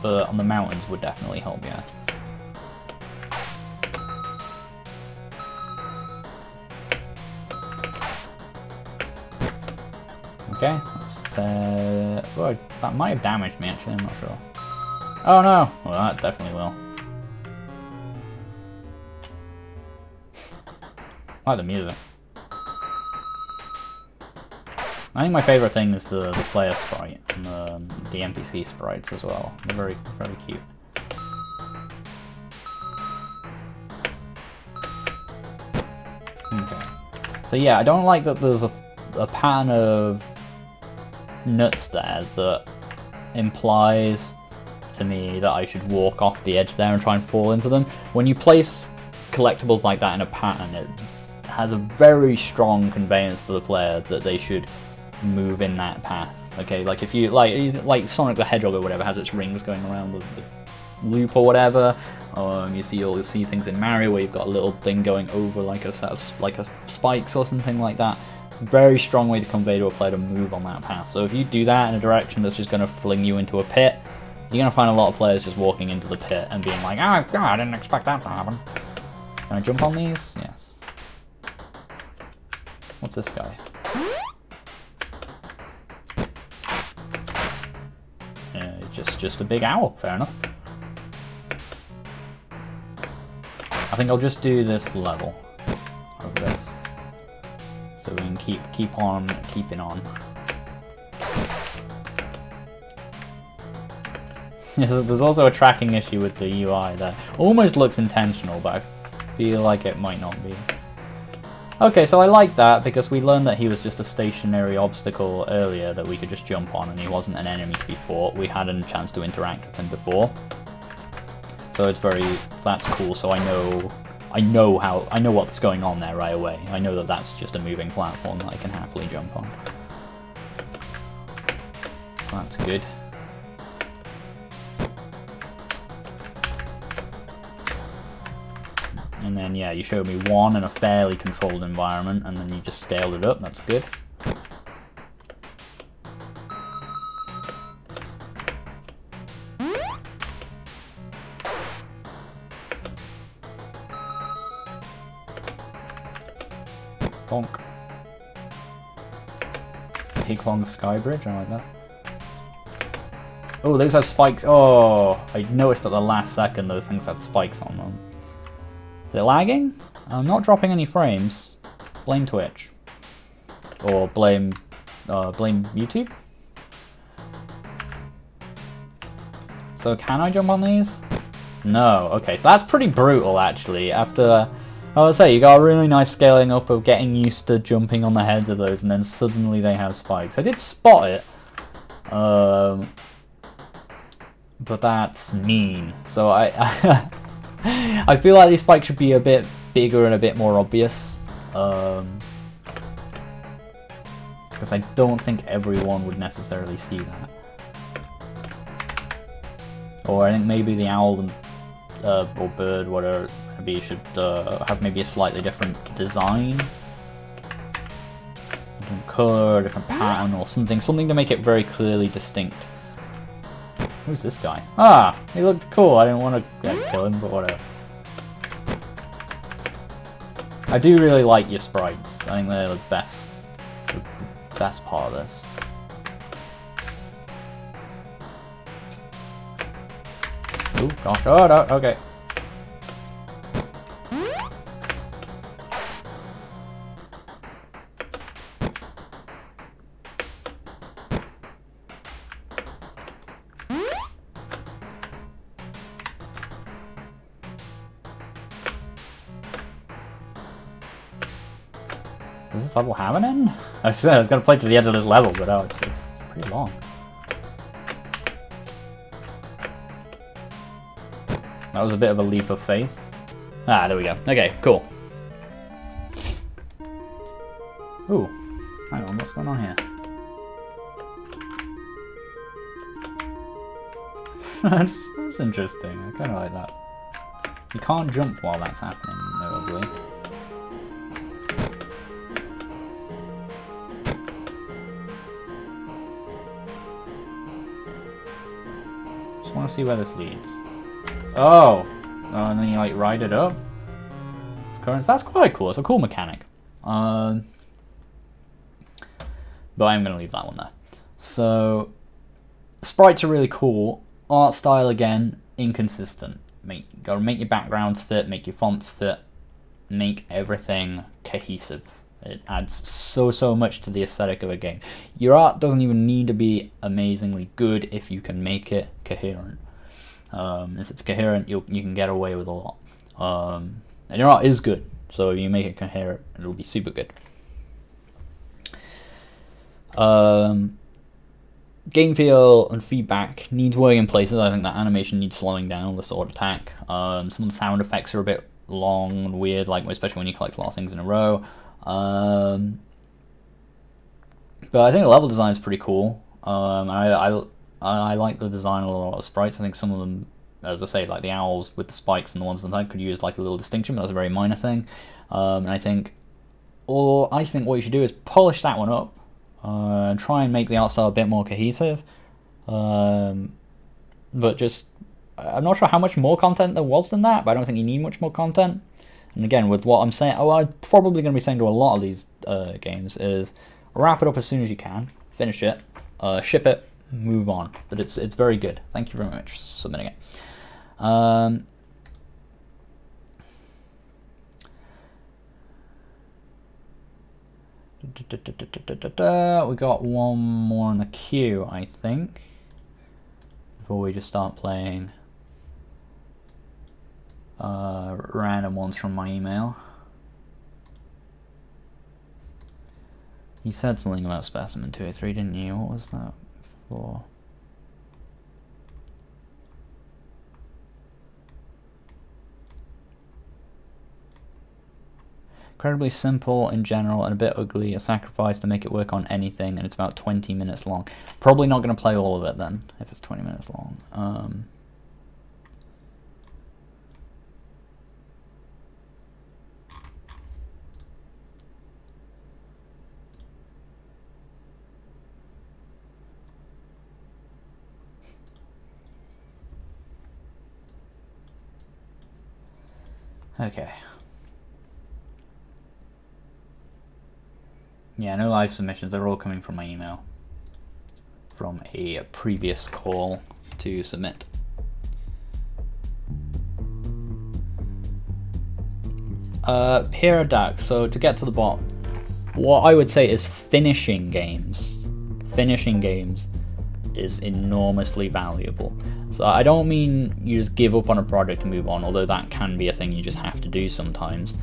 but on the mountains would definitely help, yeah. Okay, that's well, that might have damaged me actually, I'm not sure. Oh no! Well, that definitely will. I like the music. I think my favourite thing is the player sprite and the NPC sprites as well. They're very, very cute. Okay. So yeah, I don't like that there's a pattern of nuts there that implies to me that I should walk off the edge there and try and fall into them. When you place collectibles like that in a pattern, it has a very strong conveyance to the player that they should move in that path. Okay, like if you like Sonic the Hedgehog or whatever has its rings going around the loop or whatever. You'll see things in Mario where you've got a little thing going over like a set of spikes or something like that. It's a very strong way to convey to a player to move on that path. So if you do that in a direction that's just going to fling you into a pit, you're going to find a lot of players just walking into the pit and being like, oh god, I didn't expect that to happen. Can I jump on these? Yes. What's this guy? Just a big owl, fair enough. I think I'll just do this level of this, so we can keep on keeping on. There's also a tracking issue with the UI that almost looks intentional, but I feel like it might not be. Okay, so I like that because we learned that he was just a stationary obstacle earlier that we could just jump on, and he wasn't an enemy to be fought. We had a chance to interact with him before, so that's cool. So I know what's going on there right away. I know that that's just a moving platform that I can happily jump on. So that's good. And then, yeah, you showed me one in a fairly controlled environment, and then you just scaled it up. That's good. Bonk. Pig Long Sky Bridge, I like that. Oh, those have spikes. Oh, I noticed at the last second those things had spikes on them. Is it lagging? I'm not dropping any frames. Blame Twitch. Or blame YouTube? So can I jump on these? No. Okay, so that's pretty brutal actually. After, I would say, you got a really nice scaling up of getting used to jumping on the heads of those, and then suddenly they have spikes. I did spot it. But that's mean. So I feel like these spikes should be a bit bigger and a bit more obvious, because I don't think everyone would necessarily see that. Or I think maybe the owl or bird, whatever it be, should have maybe a slightly different design, different color, different pattern, or something to make it very clearly distinct. Who's this guy? Ah, he looked cool. I didn't want to kill him, but whatever. I do really like your sprites. I think they're the best part of this. Oh gosh! Oh no! Okay. Does this level have an end? I was gonna play to the end of this level, but oh, it's pretty long. That was a bit of a leap of faith. Ah, there we go. Okay, cool. Ooh, hang on, what's going on here? that's interesting. I kind of like that. You can't jump while that's happening, notably. Just want to see where this leads. Oh, and then you like ride it up. Currents. That's quite cool. It's a cool mechanic. But I'm going to leave that one there. So, sprites are really cool. Art style again, inconsistent. Gotta make your backgrounds fit, make your fonts fit, make everything cohesive. It adds so much to the aesthetic of a game. Your art doesn't even need to be amazingly good if you can make it coherent. If it's coherent, you can get away with a lot. And your art is good, so if you make it coherent, it'll be super good. Game feel and feedback needs working in places. I think that animation needs slowing down, the sword attack. Some of the sound effects are a bit long and weird, like especially when you collect a lot of things in a row. But I think the level design is pretty cool. I like the design of a lot of sprites. I think some of them, as I say, like the owls with the spikes and the ones on the side could use like a little distinction, but that's a very minor thing. And I think what you should do is polish that one up. And try and make the art style a bit more cohesive, but just I'm not sure how much more content there was than that, but I don't think you need much more content. And again, with what I'm saying, I'm probably going to be saying to a lot of these games is wrap it up as soon as you can, finish it, ship it, move on. But it's very good. Thank you very much for submitting it. We got one more in the queue, I think, before we just start playing random ones from my email. You said something about Specimen 203, didn't you? What was that for? Incredibly simple in general and a bit ugly, a sacrifice to make it work on anything, and it's about 20 minutes long. Probably not going to play all of it then, if it's 20 minutes long. Okay. Yeah, no live submissions, they're all coming from my email. From a previous call to submit. Pyrodax, so to get to the bottom, what I would say is finishing games is enormously valuable. So I don't mean you just give up on a project and move on, although that can be a thing you just have to do sometimes.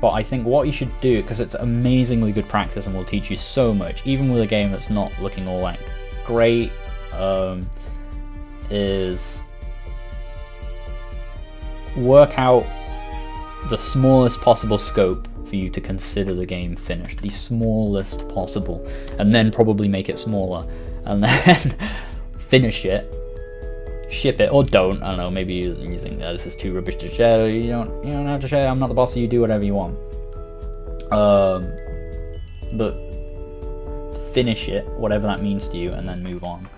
But I think what you should do, because it's amazingly good practice and will teach you so much, even with a game that's not looking all that great, is work out the smallest possible scope for you to consider the game finished, the smallest possible, and then probably make it smaller, and then finish it, ship it, or don't. I don't know, maybe you think this is too rubbish to share. You don't have to share. I'm not the boss, so you do whatever you want. But finish it, whatever that means to you, and then move on.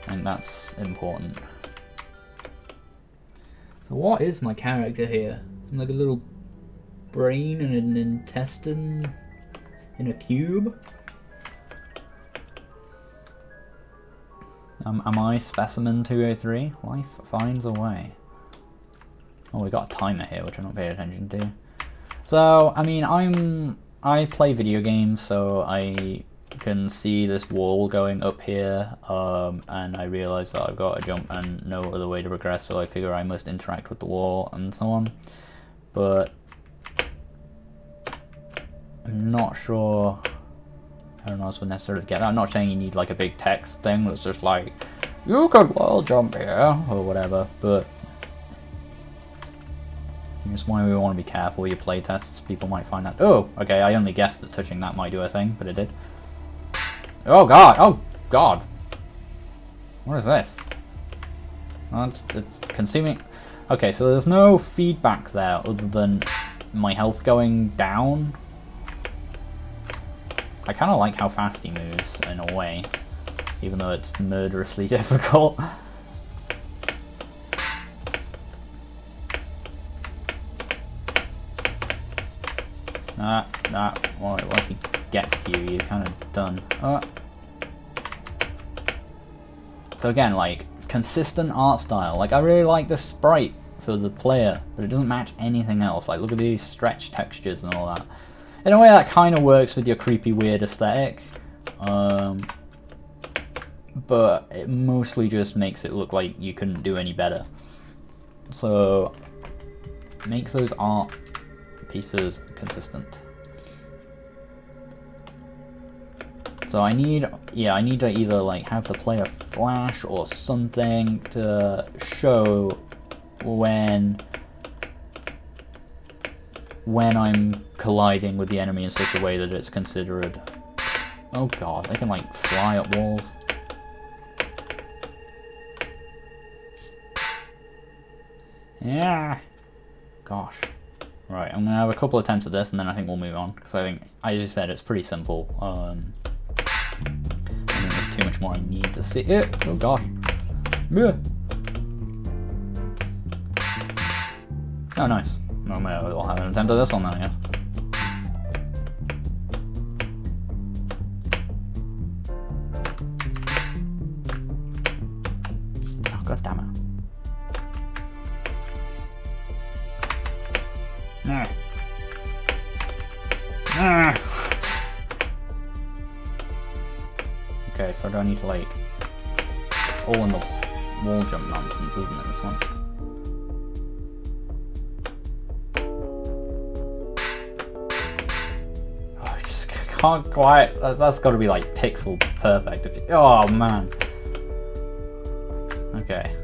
I think that's important. So what is my character here? I'm like a little brain and an intestine in a cube. Am I Specimen 203? Life finds a way. Oh, we got a timer here, which I'm not paying attention to. So, I mean, I play video games, so I can see this wall going up here, and I realise that I've got to jump and no other way to progress, so I figure I must interact with the wall and so on. But I'm not sure how else would necessarily get that. I'm not saying you need like a big text thing that's just like, you could wall jump here, or whatever, but that's why we want to be careful with your playtests. People might find that. Oh, okay, I only guessed that touching that might do a thing, but it did. Oh god, oh god. What is this? Oh, it's consuming. Okay, so there's no feedback there other than my health going down. I kind of like how fast he moves in a way, even though it's murderously difficult. Well, once he gets to you, you're kind of done. So again, like, consistent art style. Like, I really like the sprite for the player, but it doesn't match anything else. Like, look at these stretch textures and all that. In a way, that kind of works with your creepy, weird aesthetic. But it mostly just makes it look like you couldn't do any better. So, make those art pieces consistent. So I need to either like have the player flash or something to show when I'm colliding with the enemy in such a way that it's considered. Oh god, they can like fly up walls. Yeah. Gosh. Right, I'm gonna have a couple attempts at this and then I think we'll move on, because I think, as you said, it's pretty simple. I think there's too much more I need to see. Oh gosh. Yeah. Oh nice. Well, we'll have an attempt at this one then, I guess. Oh god damn it. Okay, so I don't need to like... It's all in the wall jump nonsense, isn't it, this one? Oh, I just can't quite... That's got to be like pixel perfect. If you, oh man. Okay.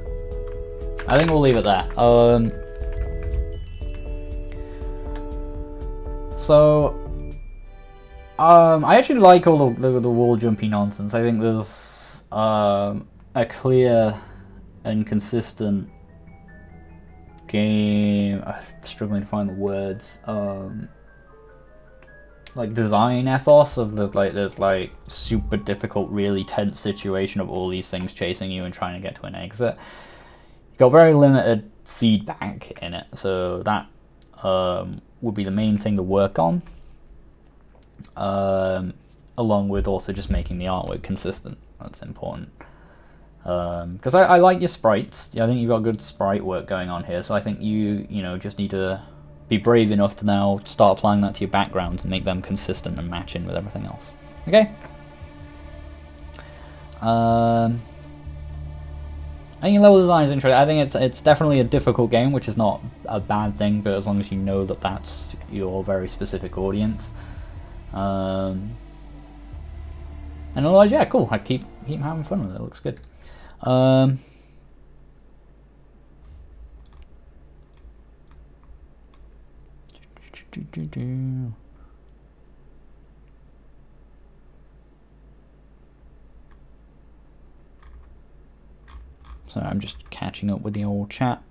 I think we'll leave it there. So, I actually like all the wall jumpy nonsense. I think there's a clear and consistent game. I'm struggling to find the words. Like design ethos of there's like super difficult, really tense situation of all these things chasing you and trying to get to an exit. You got very limited feedback in it, so that would be the main thing to work on, along with also just making the artwork consistent. That's important, because I like your sprites. I think you've got good sprite work going on here, so I think you just need to be brave enough to now start applying that to your backgrounds and make them consistent and match in with everything else. Okay. I think level design is interesting. I think it's definitely a difficult game, which is not a bad thing, but as long as you know that that's your very specific audience. And otherwise, yeah, cool. I keep having fun with it. It looks good. So I'm just catching up with the old chat.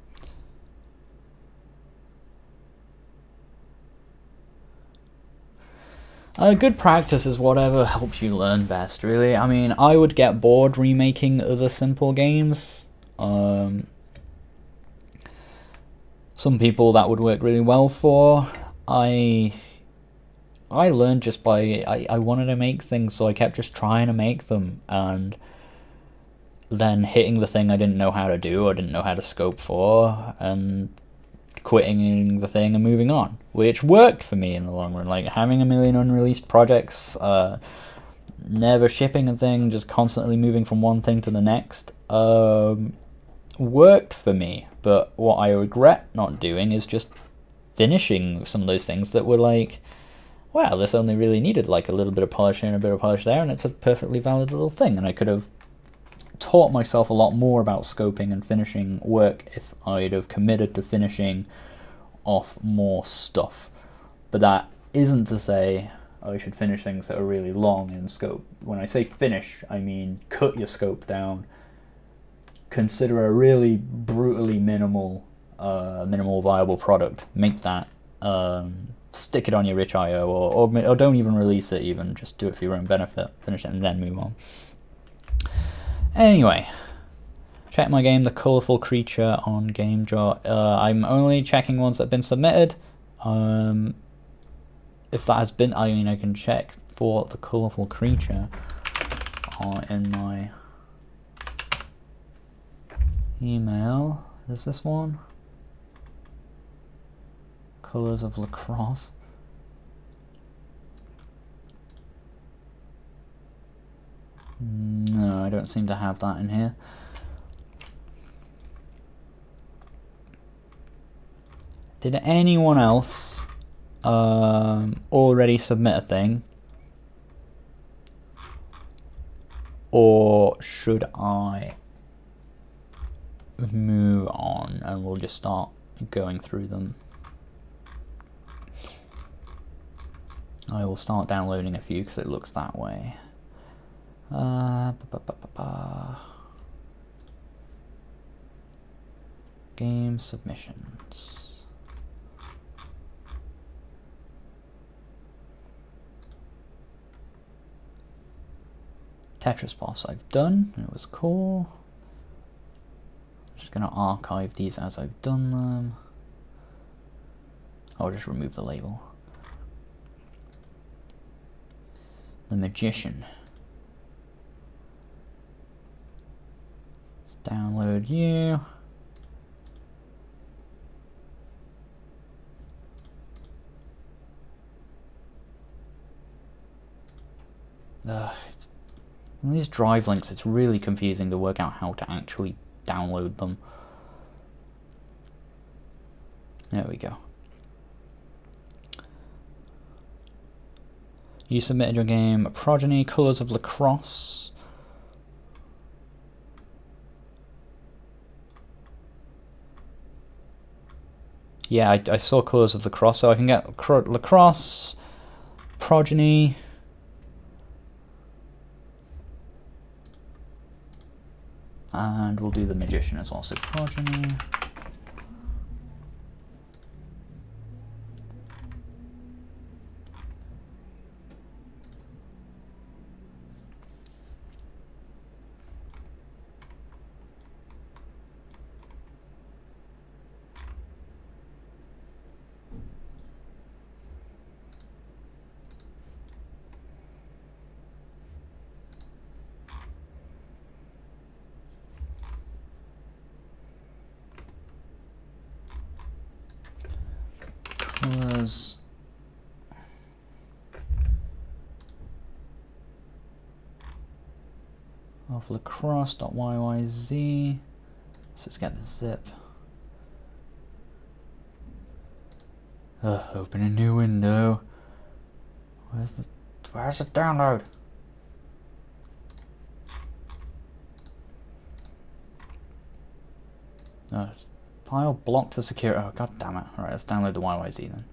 Good practice is whatever helps you learn best, really. I mean, I would get bored remaking other simple games. Some people that would work really well for. I learned just by... I wanted to make things, so I kept just trying to make them, and then hitting the thing I didn't know how to do, or didn't know how to scope for, and quitting the thing and moving on, which worked for me in the long run. Like, having a million unreleased projects, never shipping a thing, just constantly moving from one thing to the next, worked for me. But what I regret not doing is just finishing some of those things that were like, well, this only really needed like a little bit of polish here and a bit of polish there, and it's a perfectly valid little thing, and I could have taught myself a lot more about scoping and finishing work if I'd have committed to finishing off more stuff. But that isn't to say I should finish things that are really long in scope. When I say finish, I mean cut your scope down, consider a really brutally minimal viable product, make that, stick it on your rich IO, or don't even release it, even just do it for your own benefit, finish it and then move on. Anyway, check my game, The Colourful Creature, on GameJar. I'm only checking ones that have been submitted. If that has been, I mean, I can check for The Colourful Creature in my email. Is this one? Colors of Lacrosse. No, I don't seem to have that in here. Did anyone else already submit a thing? Or should I move on and we'll just start going through them? I will start downloading a few because it looks that way. Game submissions. Tetris boss I've done, it was cool. I'm just gonna archive these as I've done them. I'll just remove the label. The Magician. Let's download you. These drive links, it's really confusing to work out how to actually download them. There we go. You submitted your game, Progeny, Colors of Lacrosse. Yeah, I saw Colors of Lacrosse, so I can get Lacrosse, Progeny. And we'll do the Magician as well, so Progeny. Colors of lacrosse.yyz. So let's get the zip. Open a new window. Where's the download? It's file blocked for security. Oh, god damn it. Alright, let's download the YYZ then.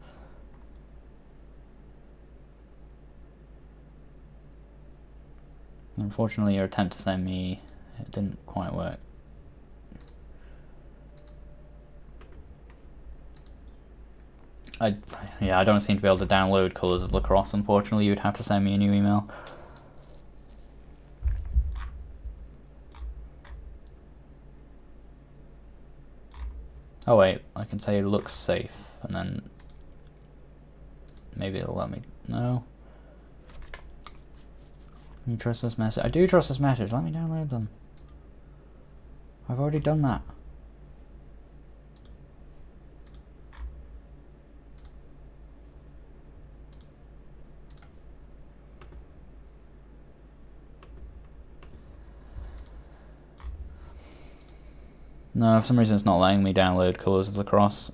Unfortunately, your attempt to send me, it didn't quite work. I don't seem to be able to download Colors of Lacrosse, unfortunately. You'd have to send me a new email. Oh wait, I can say it looks safe, and then maybe it'll let me know. You trust this message? I do trust this message. Let me download them. I've already done that. No, for some reason it's not letting me download Colors of Lacrosse.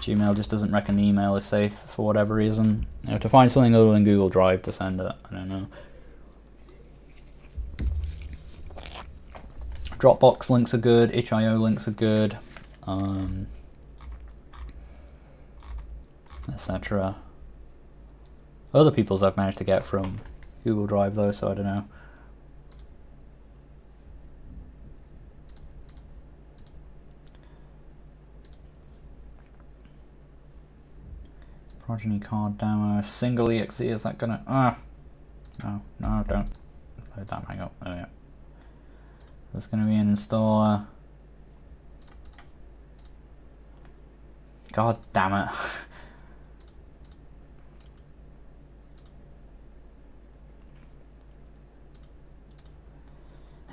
Gmail just doesn't reckon the email is safe for whatever reason. You have to find something other than Google Drive to send it. I don't know. Dropbox links are good. itch.io links are good. Etc. Other people's I've managed to get from Google Drive though, so I don't know. Progeny card demo, single exe, is that gonna... no, don't. Load that back up. There we go. There's gonna be an installer. God damn it.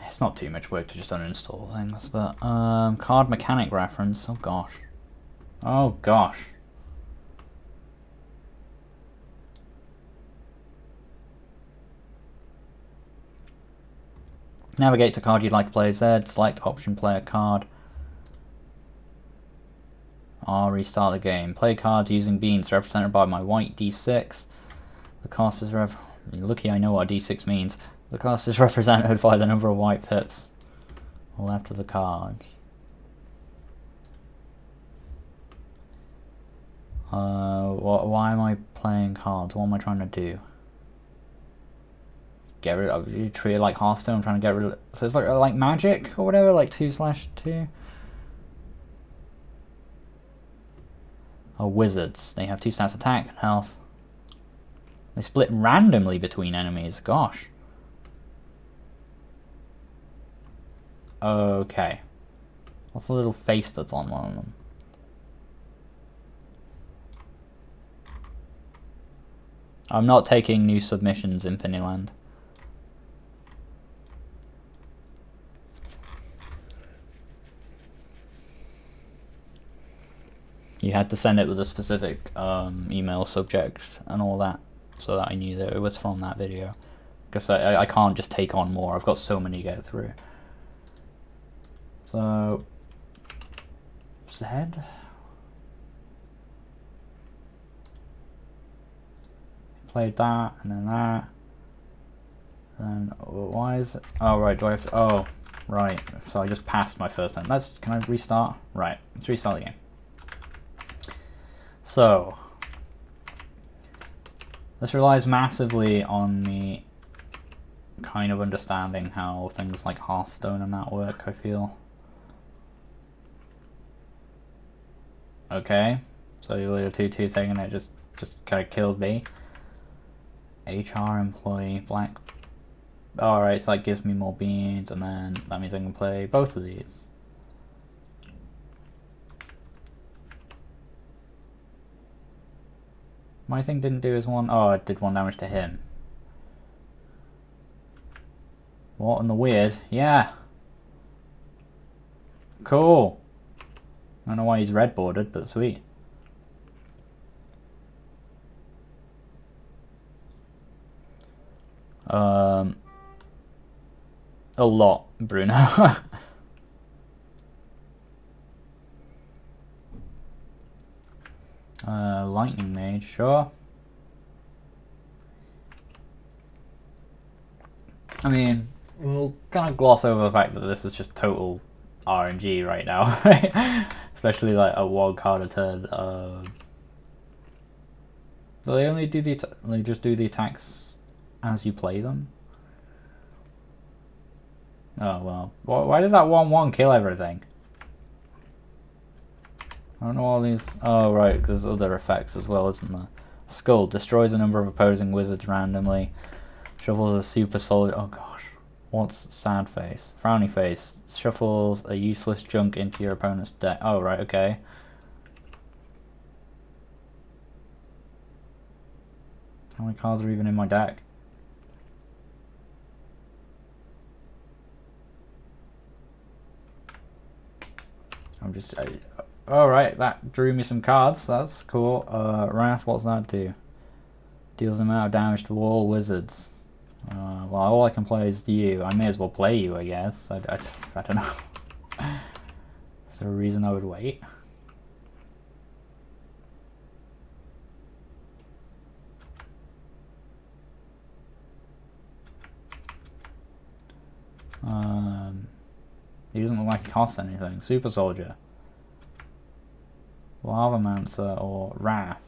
It's not too much work to just uninstall things, but card mechanic reference, oh gosh. Oh gosh. Navigate to card you'd like to play Z, select option play a card. Restart the game. Play cards using beans represented by my white D6. The cost is lucky I know what D6 means. The cost is represented by the number of white pips on the left of the card. Why am I playing cards? What am I trying to do? Get rid of, you treat it like Hearthstone. I'm trying to get rid of, so it's like Magic or whatever, like 2/2. Oh, wizards. They have 2 stats attack and health. They split randomly between enemies. Gosh. Okay. What's the little face that's on one of them? I'm not taking new submissions, Infiniland. You had to send it with a specific email subject and all that, so that I knew that it was from that video. Because I can't just take on more, I've got so many to get through. So... Z? Played that, and then that. And why is it... Oh, right, do I have to... Oh, right, so I just passed my first time. Can I restart? Right, let's restart the game. So, this relies massively on me kind of understanding how things like Hearthstone and that work, I feel. Okay, so you did a 2/2 thing and it just kind of killed me. HR employee, black. Alright, so that gives me more beans, and then that means I can play both of these. My thing didn't do his one. Oh, it did 1 damage to him. What in the weird? Yeah. Cool. I don't know why he's red bordered, but sweet. A lot, Bruno. Lightning Mage, sure. I mean, we'll kind of gloss over the fact that this is just total RNG right now, right? Especially like a 1 card a turn. Do they only do they just do the attacks as you play them? Oh well, why did that 1/1 kill everything? I don't know all these. Oh right, there's other effects as well, isn't there? Skull destroys a number of opposing wizards randomly. Shuffles a super solid. Oh gosh, what's sad face? Frowny face. Shuffles a useless junk into your opponent's deck. Oh right, okay. How many cards are even in my deck? I'm just. Alright, that drew me some cards, that's cool. Wrath, what's that do? Deals an amount of damage to all wizards. Well, all I can play is you. I may as well play you, I guess. I don't know. Is there a reason I would wait? He doesn't look like he costs anything. Super Soldier. Lavamancer or Wrath.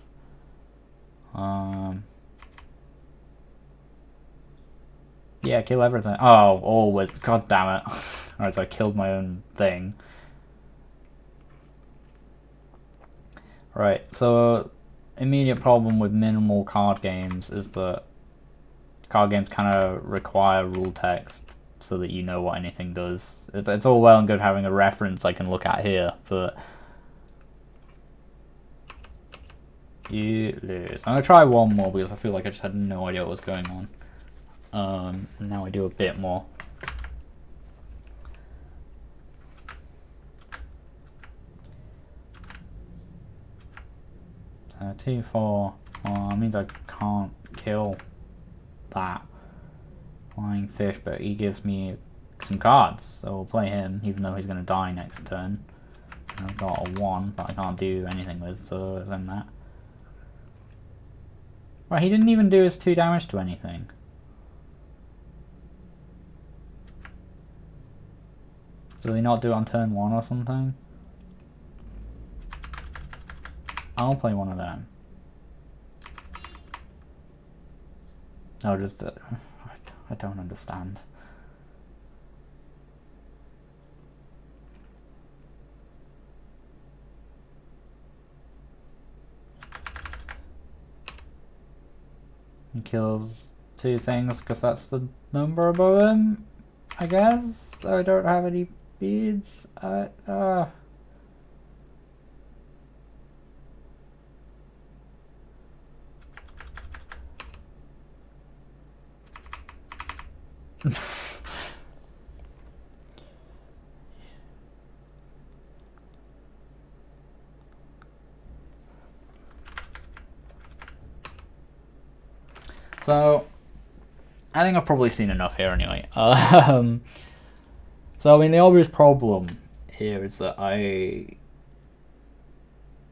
Yeah, kill everything. Oh, always. God damn it. Alright, so I killed my own thing. Right, so immediate problem with minimal card games is that card games kind of require rule text so that you know what anything does. It's all well and good having a reference I can look at here, but you lose. I'm going to try one more because I feel like I just had no idea what was going on. Now I do a bit more. 2, 4. Well, that means I can't kill that flying fish, but he gives me some cards, so we'll play him, even though he's going to die next turn. I've got a 1, but I can't do anything with, so it's in that. Right, he didn't even do his 2 damage to anything. Did he not do it on turn 1 or something? I'll play one of them. No, just I don't understand. He kills 2 things because that's the number above him, I guess. I don't have any beads. So, I think I've probably seen enough here anyway. So, I mean, the obvious problem here is that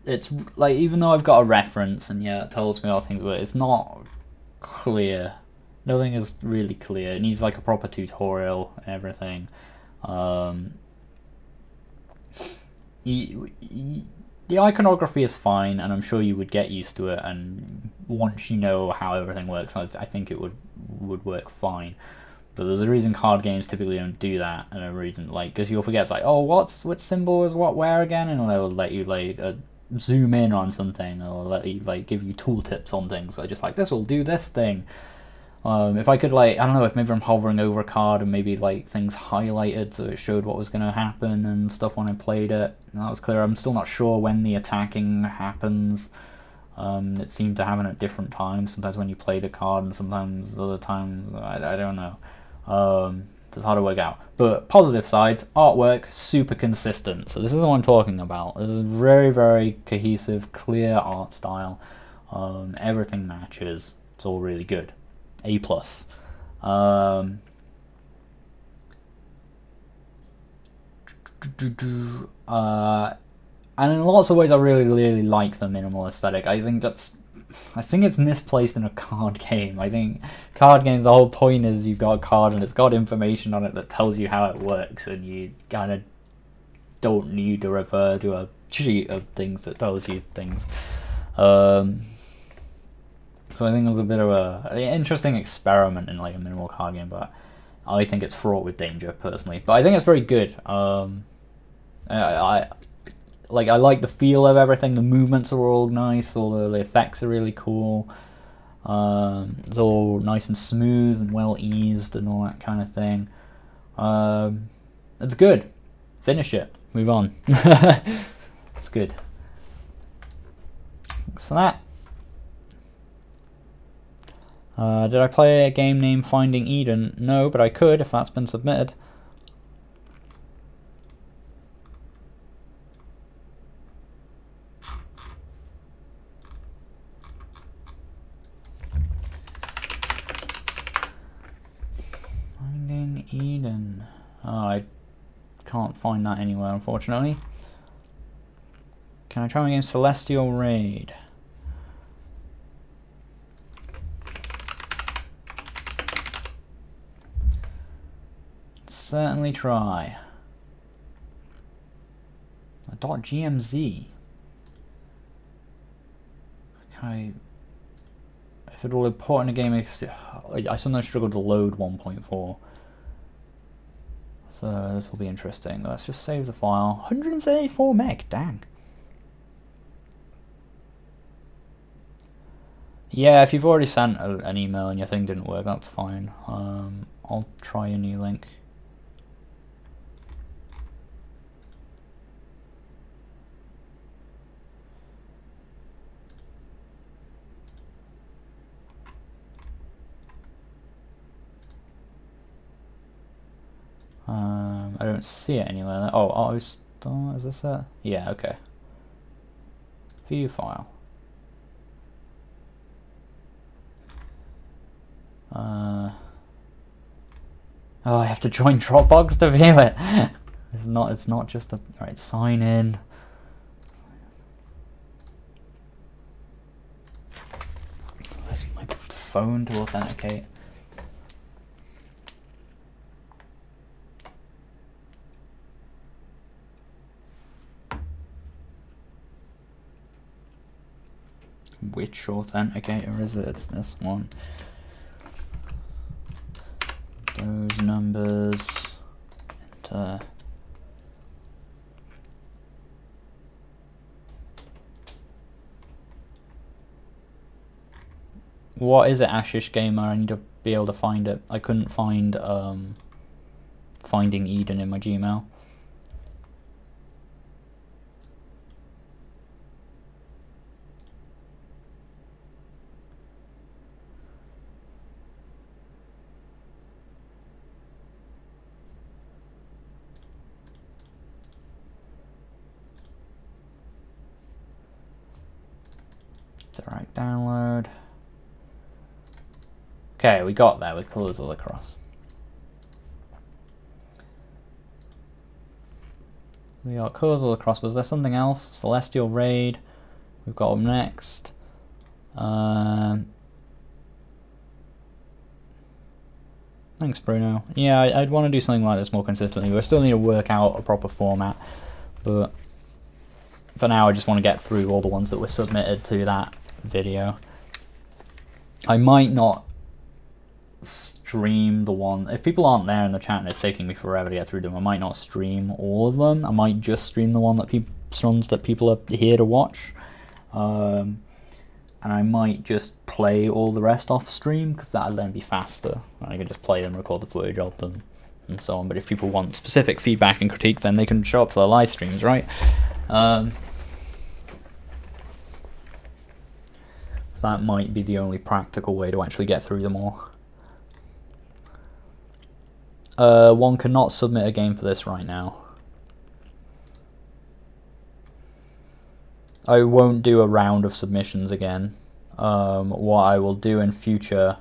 it's like, even though I've got a reference and yeah, it tells me all things, but it's not clear. Nothing is really clear. It needs like a proper tutorial and everything. The iconography is fine, and I'm sure you would get used to it, and once you know how everything works, I think it would work fine. But there's a reason card games typically don't do that, and a reason, like, because you'll forget, it's like, oh, which symbol is what where again, and they'll let you like zoom in on something, or let you like give you tooltips on things. So just like, this will do this thing. If I could, like, I don't know, if maybe I'm hovering over a card and maybe like things highlighted so it showed what was going to happen and stuff when I played it, and that was clear. I'm still not sure when the attacking happens. It seemed to happen at different times, sometimes when you played a card and sometimes other times, I don't know. It's hard to work out. But positive sides, artwork, super consistent. So this is what I'm talking about. This is very, very cohesive, clear art style. Everything matches. It's all really good. A+. And in lots of ways I really like the minimal aesthetic. I think it's misplaced in a card game. I think card games, the whole point is you've got a card and it's got information on it that tells you how it works, and you kind of don't need to refer to a sheet of things that tells you things. So I think it was a bit of an interesting experiment in like a minimal card game, but I think it's fraught with danger personally. But I think it's very good. I like the feel of everything. The movements are all nice. All the effects are really cool. It's all nice and smooth and well eased and all that kind of thing. It's good. Finish it. Move on. It's good. Thanks for that. Did I play a game named Finding Eden? No, but I could if that's been submitted. Finding Eden. Oh, I can't find that anywhere, unfortunately. Can I try my game Celestial Raid? certainly try. A .gmz. Okay. If it will import in a game, I sometimes struggle to load 1.4. So this will be interesting. Let's just save the file. 134 meg, dang. Yeah, if you've already sent an email and your thing didn't work, that's fine. I'll try a new link. I don't see it anywhere. Oh, auto start, is this it? Yeah, okay. View file. Oh, I have to join Dropbox to view it. It's not just a right sign in. Where's my phone to authenticate? Which authenticator is it? It's this one. Those numbers. Enter. What is it, Ashish Gamer? I need to be able to find it. I couldn't find Finding Eden in my Gmail. Direct download. Okay, we got there with Colours of Lacrosse. We got Colours of Lacrosse. Was there something else? Celestial Raid. We've got up next. Thanks, Bruno. Yeah, I'd want to do something like this more consistently. We still need to work out a proper format, but for now I just want to get through all the ones that were submitted to that video. I might not stream the one, if people aren't there in the chat and it's taking me forever to get through them, I might not stream all of them. I might just stream the ones that people are here to watch, and I might just play all the rest off stream because that'll then be faster. I can just play them, record the footage of them, and so on. But if people want specific feedback and critique, then they can show up to the live streams, right? That might be the only practical way to actually get through them all. One cannot submit a game for this right now. I won't do a round of submissions again. What I will do in future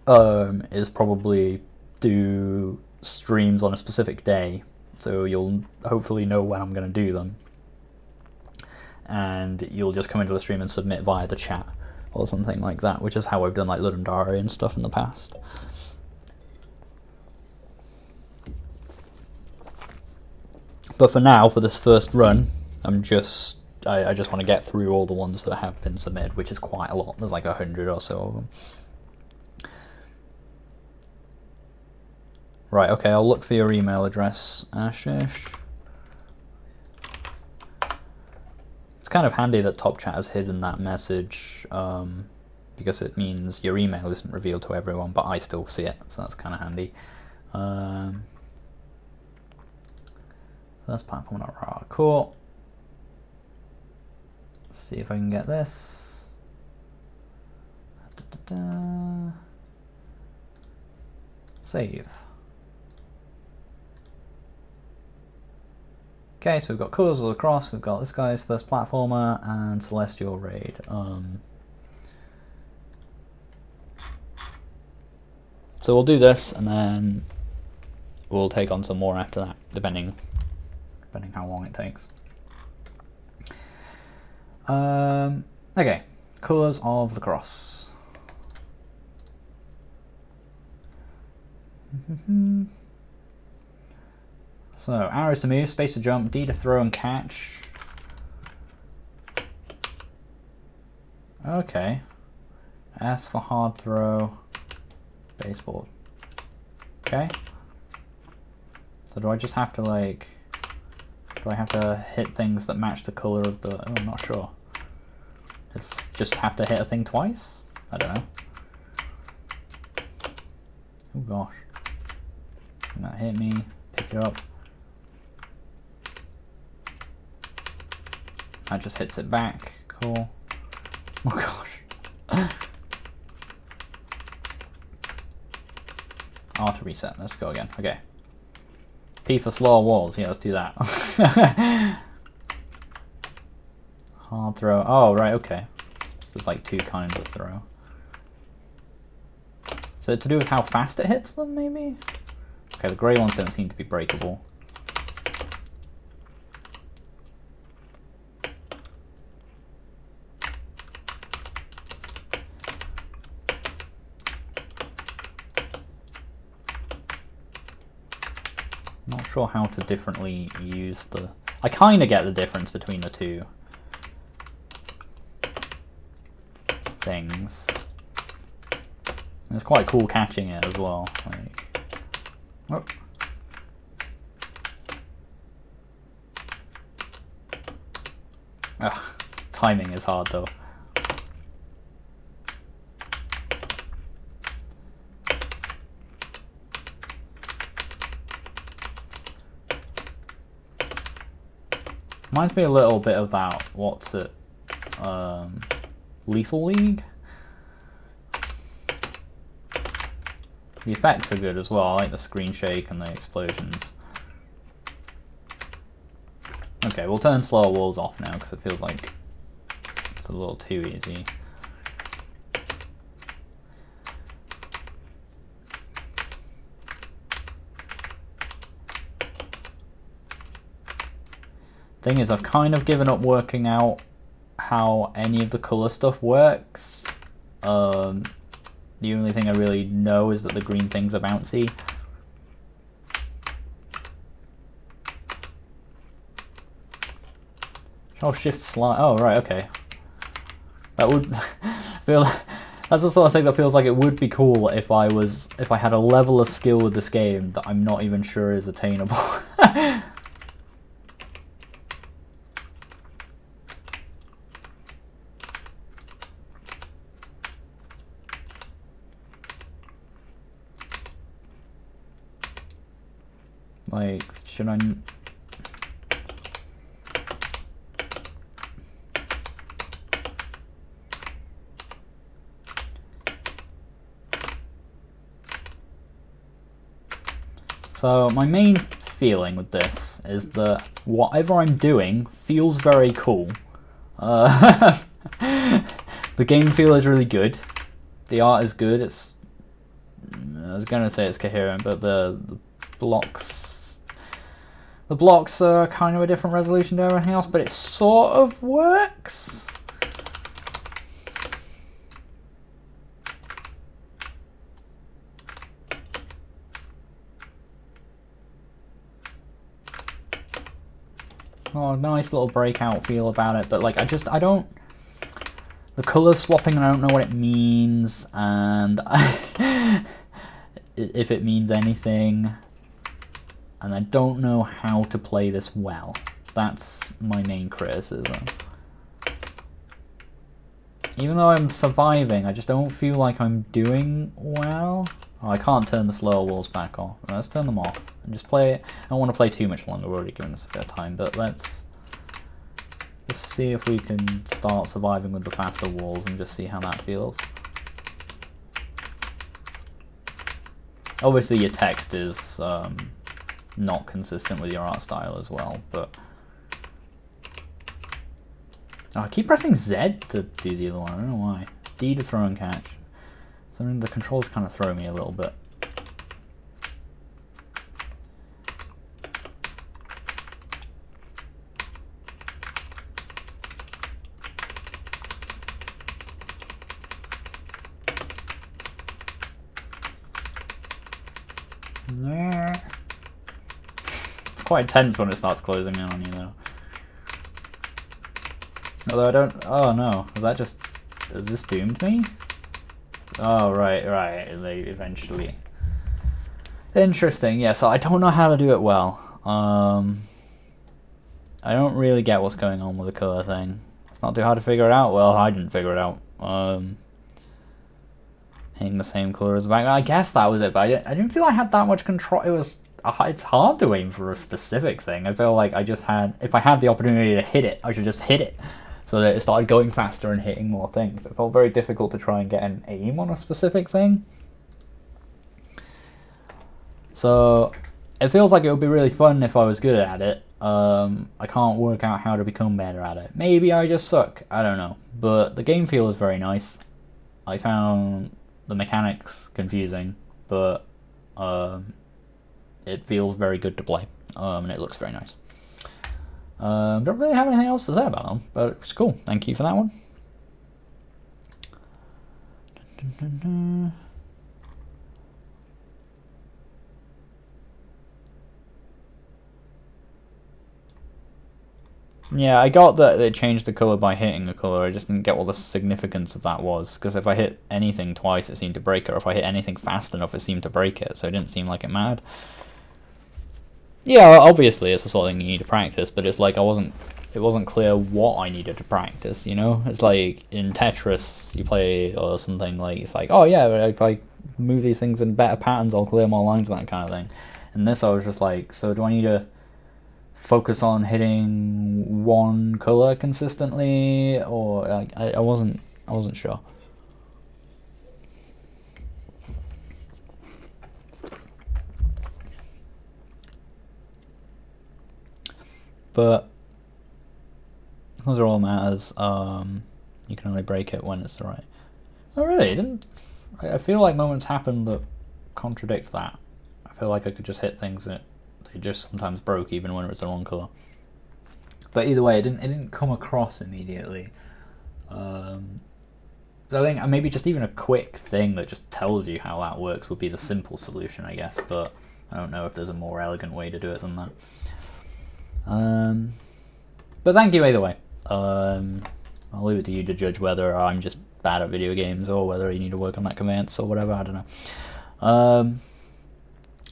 is probably do streams on a specific day, so you'll hopefully know when I'm going to do them. And you'll just come into the stream and submit via the chat or something like that, which is how I've done like Ludendare and stuff in the past. But for now, for this first run, I just want to get through all the ones that have been submitted, which is quite a lot. There's like 100 or so of them. Right, okay, I'll look for your email address, Ashish. It's kind of handy that Top Chat has hidden that message, because it means your email isn't revealed to everyone, but I still see it, so that's kind of handy. First platform, raw, cool. Let's see if I can get this. Save. Okay, so we've got Colours of Lacrosse, we've got this guy's first platformer, and Celestial Raid. So we'll do this, and then we'll take on some more after that, depending how long it takes. Okay, Colours of Lacrosse. So, arrows to move, space to jump, D to throw and catch. Okay. S for hard throw. Baseball. Okay. So do I just have to like... Do I have to hit things that match the colour of the... Oh, I'm not sure. Just have to hit a thing twice? I don't know. Oh gosh. And that hit me. Pick it up. That just hits it back. Cool. Oh gosh. R to reset. Let's go again. Okay. P for slower walls. Yeah, let's do that. Hard throw. Oh, right, okay. There's like two kinds of throw. So to do with how fast it hits them, maybe? Okay, the grey ones don't seem to be breakable. Not sure how to differently use the... I kind of get the difference between the two things. And it's quite cool catching it as well. Like, oh. Ugh, timing is hard though. Reminds me a little bit of that, what's it, Lethal League? The effects are good as well, I like the screen shake and the explosions. Okay, we'll turn slower walls off now because it feels like it's a little too easy. Thing is, I've kind of given up working out how any of the colour stuff works. The only thing I really know is that the green things are bouncy. Oh, shift slide. Oh, right, okay. That would feel. That's the sort of thing that feels like it would be cool if I had a level of skill with this game that I'm not even sure is attainable. Like, should I... So, my main feeling with this is that whatever I'm doing feels very cool. The game feel is really good. The art is good. It's... I was going to say it's coherent, but the blocks... The blocks are kind of a different resolution to everything else, but it sort of works. Oh, nice little breakout feel about it, but like I don't... The colour swapping, I don't know what it means, and if it means anything. And I don't know how to play this well. That's my main criticism. Even though I'm surviving, I just don't feel like I'm doing well. Oh, I can't turn the slower walls back off. Let's turn them off and just play it. I don't want to play too much longer, we're already giving us a bit of time, but let's see if we can start surviving with the faster walls and just see how that feels. Obviously your text is not consistent with your art style as well, but oh, I keep pressing Z to do the other one. I don't know why. It's D to throw and catch. So the controls kind of throw me a little bit. quite tense when it starts closing in on you, though. Although I don't... Oh, no. Is that just... Has this doomed me? Oh, right. They eventually... Interesting, yeah, so I don't know how to do it well. I don't really get what's going on with the colour thing. It's not too hard to figure it out. Well, I didn't figure it out. Hitting the same colour as the background. I guess that was it, but I didn't feel I had that much control. It's hard to aim for a specific thing. I feel like I just had... If I had the opportunity to hit it, I should just hit it. So that it started going faster and hitting more things. It felt very difficult to try and get an aim on a specific thing. So it feels like it would be really fun if I was good at it. I can't work out how to become better at it. Maybe I just suck. I don't know. But the game feel is very nice. I found the mechanics confusing, but it feels very good to play. And it looks very nice. Don't really have anything else to say about them, but it's cool. Thank you for that one. Yeah, I got that they changed the colour by hitting the colour. I just didn't get what the significance of that was. Because if I hit anything twice, it seemed to break it. Or if I hit anything fast enough, it seemed to break it. So it didn't seem like it mattered. Yeah, obviously it's the sort of thing you need to practice. But it's like it wasn't clear what I needed to practice, you know? It's like in Tetris, you play or something like... It's like, oh yeah, if I move these things in better patterns, I'll clear more lines and that kind of thing. And this I was just like, so do I need to... focus on hitting one color consistently, or like I wasn't sure. But those are all matters. You can only break it when it's the right. Oh really? I feel like moments happen that contradict that. I feel like I could just hit things that they just sometimes broke even when it was the wrong colour. But either way, it didn't come across immediately. So I think maybe just even a quick thing that just tells you how that works would be the simple solution, I guess. But I don't know if there's a more elegant way to do it than that. But thank you either way. I'll leave it to you to judge whether I'm just bad at video games or whether you need to work on that conveyance or whatever. I don't know.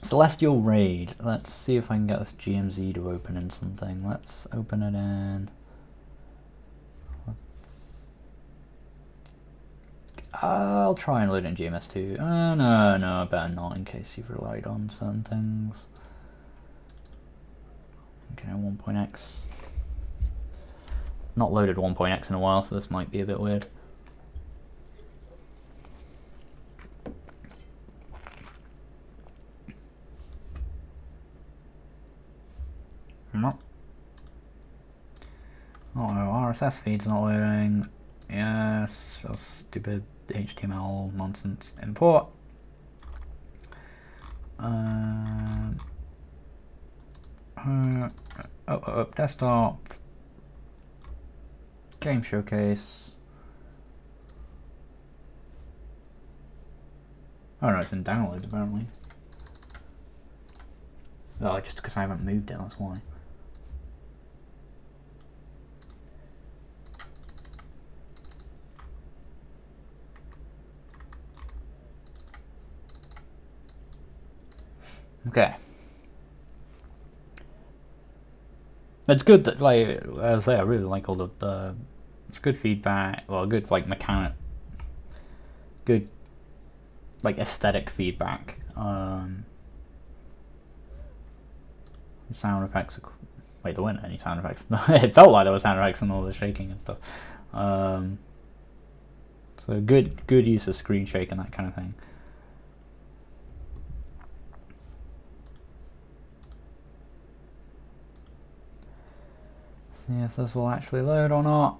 Celestial Raid. Let's see if I can get this GMZ to open in something. Let's open it in... I'll try and load it in GMS2. No, better not in case you've relied on certain things. Okay, 1.x. Not loaded 1.x in a while, so this might be a bit weird. No. Oh no, RSS feed's not loading. Yes, just stupid HTML nonsense. Import. Desktop. Game showcase. Oh no, it's in download apparently. Oh, just because I haven't moved it, that's why. Okay. It's good that, like, as I say, I really like all the it's good feedback, well, good, like, good, like, aesthetic feedback. Sound effects, wait, there weren't any sound effects. It felt like there were sound effects and all the shaking and stuff. So good use of screen shake and that kind of thing. See if this will actually load or not.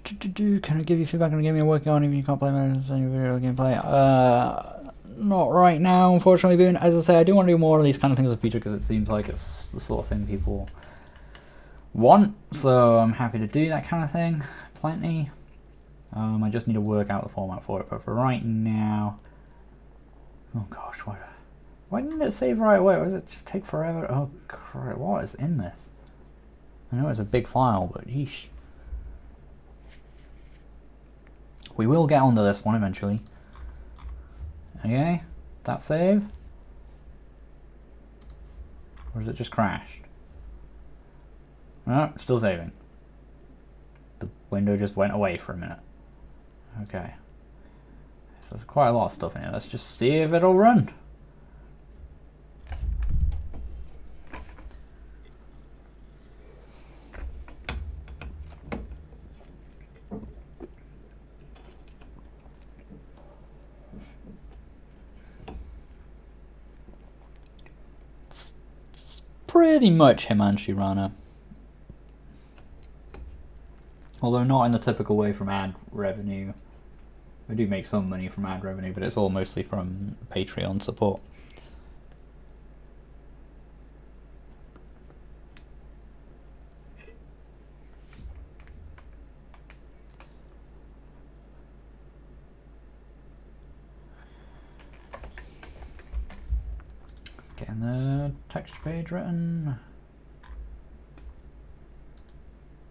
Can I give you feedback on the game you're working on if you can't play any video gameplay? Not right now, unfortunately. But as I say, I do want to do more of these kind of things in the future because it seems like it's the sort of thing people want. So I'm happy to do that kind of thing. Plenty. I just need to work out the format for it. But for right now, oh gosh, why didn't it save right away? Why does it just take forever? Oh crap! What is in this? I know it's a big file, but yeesh. We will get onto this one eventually. Okay, that save? Or has it just crashed? No, still saving. The window just went away for a minute. Okay. So there's quite a lot of stuff in here. Let's just see if it'll run. Pretty much Himanshu Rana. Although not in the typical way from ad revenue. We do make some money from ad revenue, but it's all mostly from Patreon support. Getting the texture page written.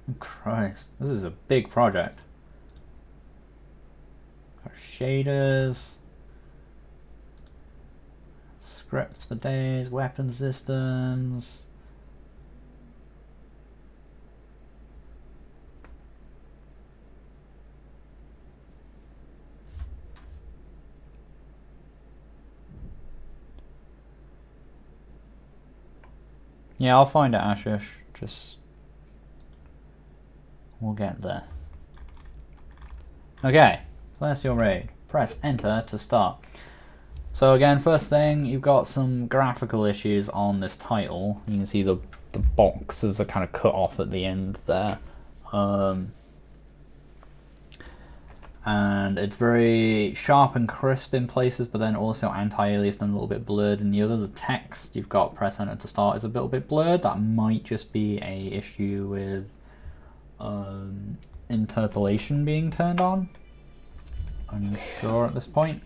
Oh Christ, this is a big project. Got shaders, scripts for days, weapon systems. Yeah, I'll find it, Ashish. Just... we'll get there. Okay, so that's your raid. Press enter to start. So again, first thing, you've got some graphical issues on this title. You can see the boxes are kind of cut off at the end there. And it's very sharp and crisp in places, but then also anti-aliased and a little bit blurred in the other. The text you've got press enter to start is a little bit blurred. That might just be a issue with interpolation being turned on. I'm sure at this point.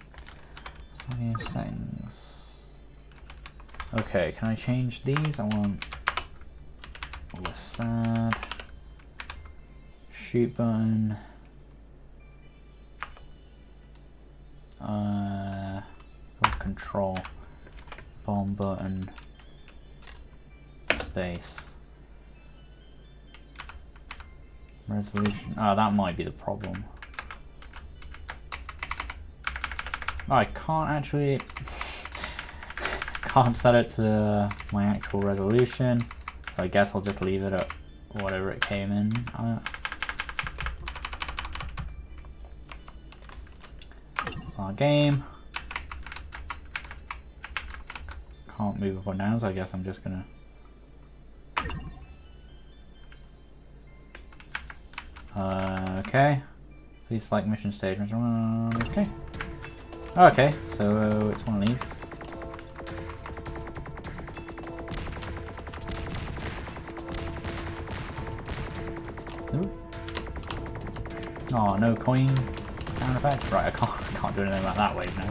Settings. Okay, can I change these? I want sad, shoot button. Control, bomb button, space, resolution. Oh, that might be the problem. I can't actually can't set it to my actual resolution, so I guess I'll just leave it at whatever it came in. Our game. Can't move up or down, so I guess I'm just gonna. Okay. Please select mission stage. Okay. Okay, so it's one of these. Ooh. Oh, no coin sound effect. Right, I can't do anything about that wave now.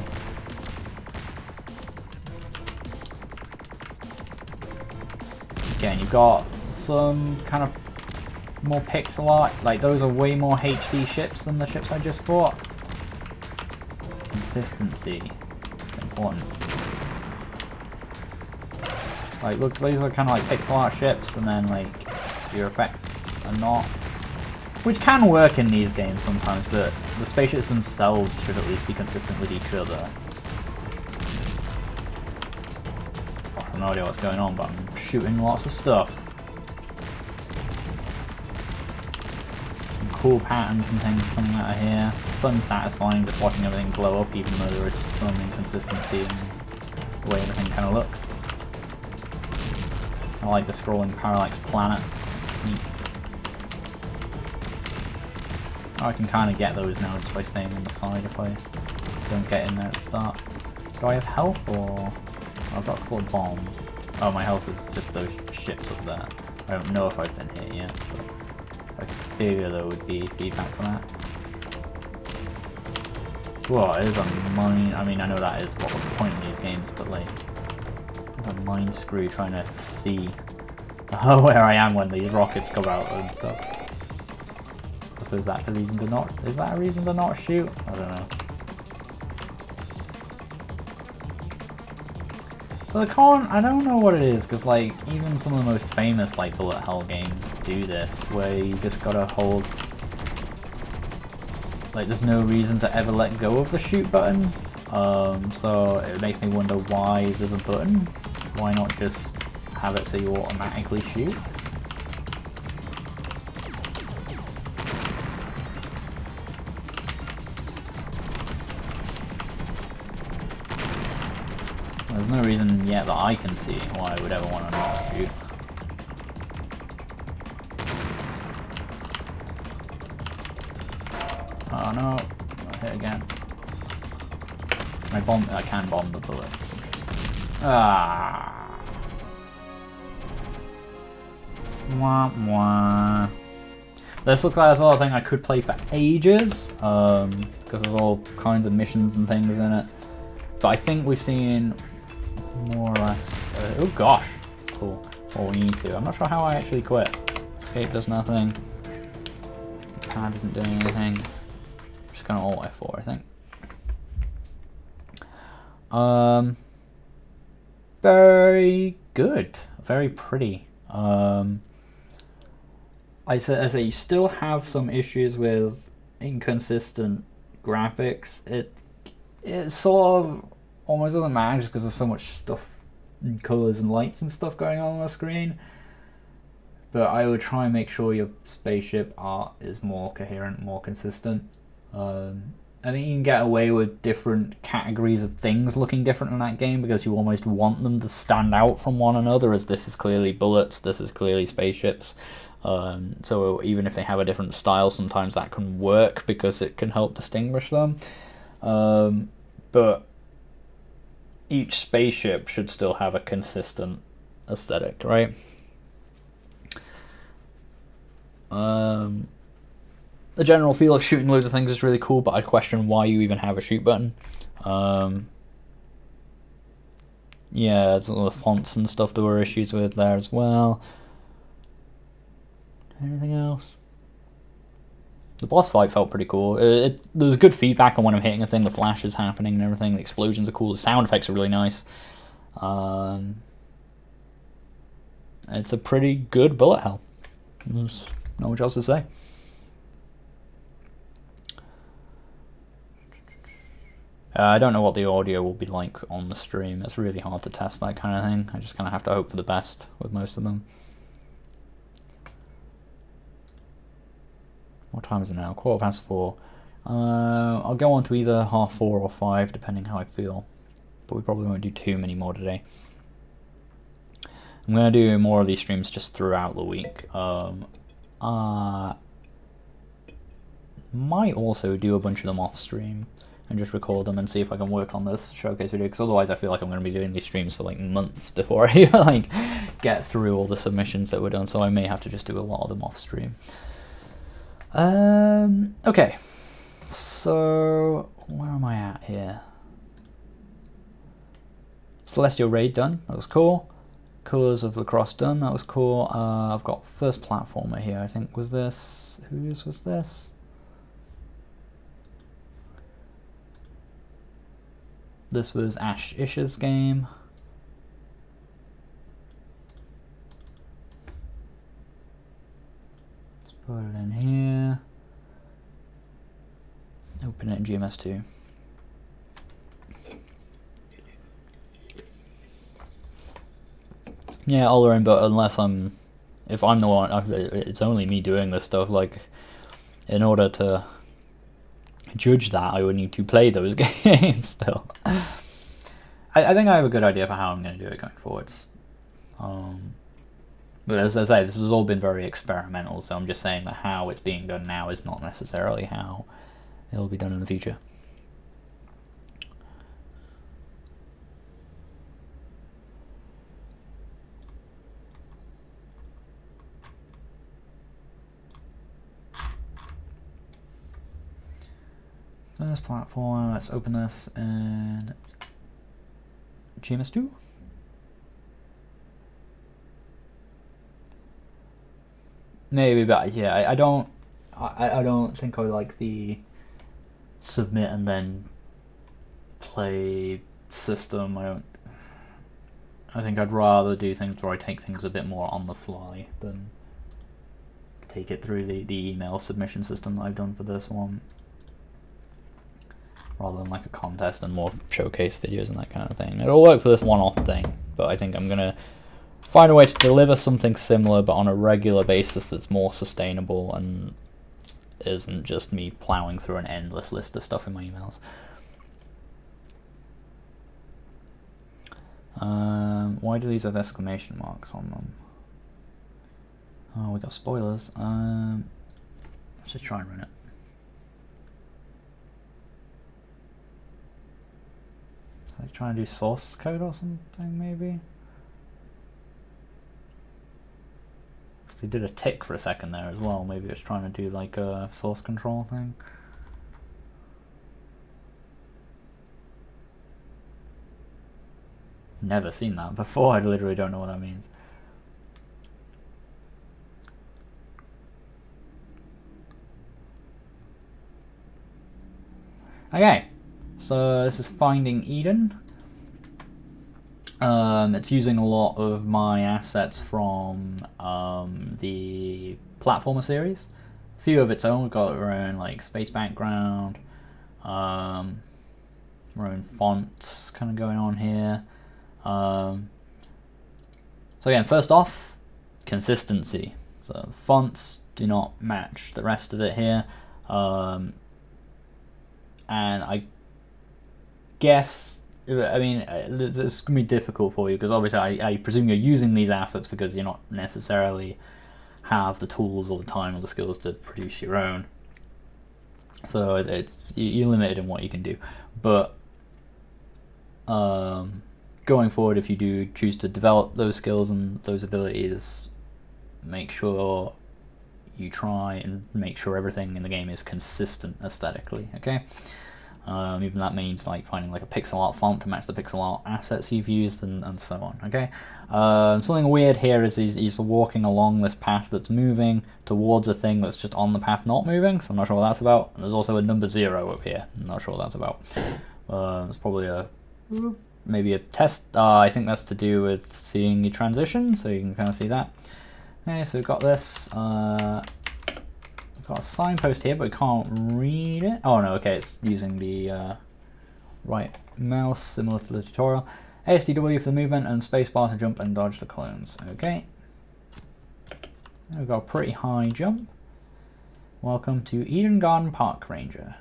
Again, you've got some kind of more pixel art. Like, those are way more HD ships than the ships I just fought. Consistency is important. Like, look, these are kind of like pixel art ships, and then like your effects are not, which can work in these games sometimes, but the spaceships themselves should at least be consistent with each other. I have no idea what's going on, but I'm shooting lots of stuff. Some cool patterns and things coming out of here. Fun, satisfying, just watching everything blow up, even though there is some inconsistency in the way everything kind of looks. I like the scrolling parallax planet. It's neat. I can kind of get those now just by staying on the side if I don't get in there at the start. Do I have health or... I've got a couple of bombs. Oh, my health is just those ships up there. I don't know if I've been hit yet, but I figure there would be feedback from that. Whoa, it is a mine... I mean, I know that is what the point of these games, but like... It's a mine screw trying to see where I am when these rockets come out and stuff. I suppose that's a reason to not... Is that a reason to not shoot? I don't know. So I don't know what it is, because like, even some of the most famous like bullet hell games do this, where you just gotta hold... Like, there's no reason to ever let go of the shoot button. So it makes me wonder why there's a button. Why not just have it so you automatically shoot? There's no reason yet that I can see why I would ever want to not shoot. Oh no, I hit again. I can bomb the bullets. Ah. Wah wah. This looks like there's a lot of thing I could play for ages, because there's all kinds of missions and things in it. But I think we've seen more or less... oh gosh, cool. Well, we need to. I'm not sure how I actually quit. Escape does nothing. Pad isn't doing anything. I'm just gonna alt F4, I think. Very good. Very pretty. I say you still have some issues with inconsistent graphics. It sort of almost doesn't matter just because there's so much stuff and colours and lights and stuff going on the screen. But I would try and make sure your spaceship art is more coherent, more consistent. I think you can get away with different categories of things looking different in that game because you almost want them to stand out from one another, as this is clearly bullets, this is clearly spaceships. So even if they have a different style, sometimes that can work because it can help distinguish them. But each spaceship should still have a consistent aesthetic, right? The general feel of shooting loads of things is really cool, but I question why you even have a shoot button. Yeah, some of the fonts and stuff there were issues with there as well. Anything else? The boss fight felt pretty cool. There was good feedback on when I'm hitting a thing, the flashes happening and everything, the explosions are cool, the sound effects are really nice. It's a pretty good bullet hell. There's not much else to say. I don't know what the audio will be like on the stream. It's really hard to test that kind of thing. I just kind of have to hope for the best with most of them. What time is it now? 4:15. I'll go on to either 4:30 or 5, depending how I feel. But we probably won't do too many more today. I'm going to do more of these streams just throughout the week. Might also do a bunch of them off stream and just record them and see if I can work on this showcase video, because otherwise I feel like I'm going to be doing these streams for like months before I even like get through all the submissions that were done, so I may have to just do a lot of them off stream. Okay, so where am I at here? Celestial Raid done, that was cool. Colours of Lacrosse done, that was cool. I've got first platformer here, I think. Was this, whose was this? This was Ash Ish's game. Let's put it in here. Open it in GMS2. Yeah, all around, but unless if I'm the one, it's only me doing this stuff, like, in order to judge that, I would need to play those games still. I think I have a good idea for how I'm going to do it going forwards. But as I say, this has all been very experimental, so I'm just saying that how it's being done now is not necessarily how it'll be done in the future. First platform, let's open this in GMS2. Maybe, but yeah, I don't think I like the submit and then play system. I think I'd rather do things where I take things a bit more on the fly than take it through the email submission system that I've done for this one, rather than like a contest and more showcase videos and that kind of thing. It'll work for this one-off thing, but I think I'm gonna find a way to deliver something similar but on a regular basis that's more sustainable and isn't just me plowing through an endless list of stuff in my emails. Why do these have exclamation marks on them? Oh, we got spoilers. Let's just try and run it. So I try and do source code or something, maybe? They did a tick for a second there as well. Maybe it's trying to do like a source control thing. Never seen that before. I literally don't know what that means. Okay, so this is Finding Eden. It's using a lot of my assets from the platformer series. A few of its own. We've got our own like space background, our own fonts kind of going on here. So again, first off, consistency. So the fonts do not match the rest of it here, and I guess, I mean, it's going to be difficult for you because obviously I presume you're using these assets because you're not necessarily have the tools or the time or the skills to produce your own. So you're limited in what you can do. But going forward, if you do choose to develop those skills and those abilities, make sure you try and make sure everything in the game is consistent aesthetically, okay? Even that means like finding like a pixel art font to match the pixel art assets you've used and so on, okay? Something weird here is he's walking along this path that's moving towards a thing that's just on the path not moving, so I'm not sure what that's about. And there's also a number 0 up here, I'm not sure what that's about. It's probably maybe a test. I think that's to do with seeing your transition, so you can kind of see that. Okay, so we've got this. Got a signpost here, but we can't read it. Oh no, okay, it's using the right mouse, similar to the tutorial. ASDW for the movement and spacebar to jump and dodge the clones. Okay. We've got a pretty high jump. Welcome to Eden Garden Park Ranger.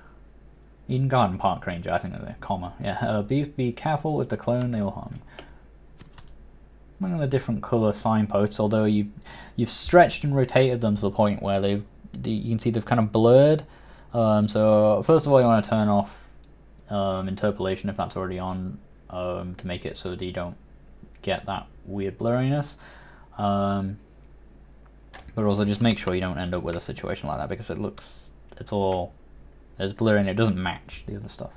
Eden Garden Park Ranger, I think that's a comma. Yeah, be careful with the clone, they will harm you. Look at the different colour signposts, although you've stretched and rotated them to the point where you can see they've kind of blurred. So first of all, you want to turn off interpolation if that's already on, to make it so that you don't get that weird blurriness. But also just make sure you don't end up with a situation like that, because it's blurry and it doesn't match the other stuff.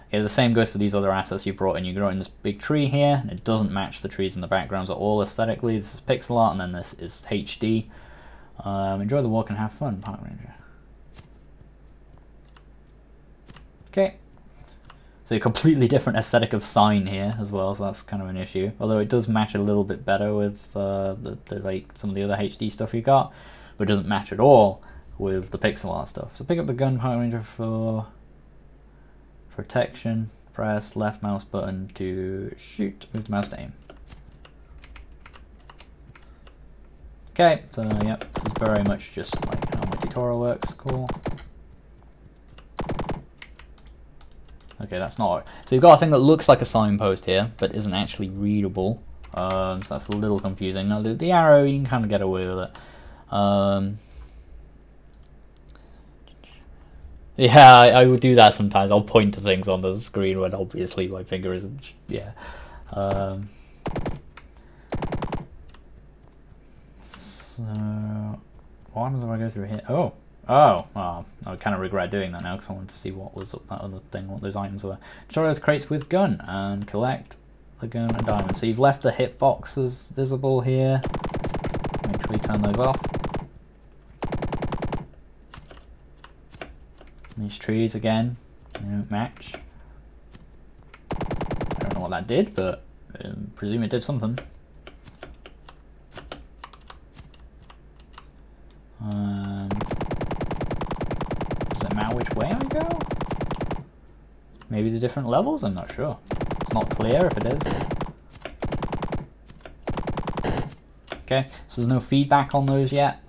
Okay, the same goes for these other assets you brought in. You brought in this big tree here, and it doesn't match the trees in the backgrounds at all aesthetically. This is pixel art, and then this is HD. Enjoy the walk and have fun, Park Ranger. Okay. So a completely different aesthetic of sign here as well, so that's kind of an issue. Although it does match a little bit better with like some of the other HD stuff you got, but it doesn't match at all with the pixel art stuff. So pick up the gun, Park Ranger, for protection. Press left mouse button to shoot. Move the mouse to aim. Okay, so yep, this is very much just like how my tutorial works. Cool. Okay, that's not. So you've got a thing that looks like a signpost here, but isn't actually readable. So that's a little confusing. Now the arrow, you can kind of get away with it. Yeah, I would do that sometimes. I'll point to things on the screen when obviously my finger isn't. Yeah. So what happens if I go through here? Oh, I kind of regret doing that now because I wanted to see what was up that other thing, what those items were. Destroy those crates with gun and collect the gun and diamond. So you've left the hitboxes visible here. Make sure you turn those off. These trees again, they don't match. I don't know what that did, but I presume it did something. Does it matter which way I go? Maybe the different levels? I'm not sure. It's not clear if it is. Okay, so there's no feedback on those yet.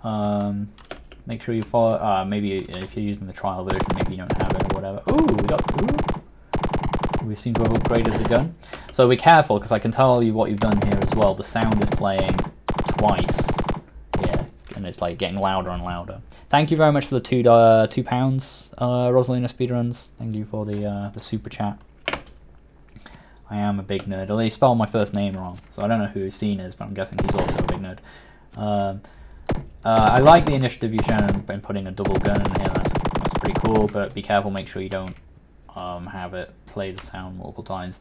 Make sure you follow, maybe if you're using the trial version, maybe you don't have it or whatever. Ooh, we seem to have upgraded the gun. So be careful, because I can tell you what you've done here as well. The sound is playing twice. Yeah, and it's like getting louder and louder. Thank you very much for the £2, Rosalina Speedruns. Thank you for the super chat. I am a big nerd. Although you spelled my first name wrong, so I don't know who Scene is, but I'm guessing he's also a big nerd. I like the initiative you've shown in putting a double gun in here. That's pretty cool, but be careful. Make sure you don't have it play the sound multiple times.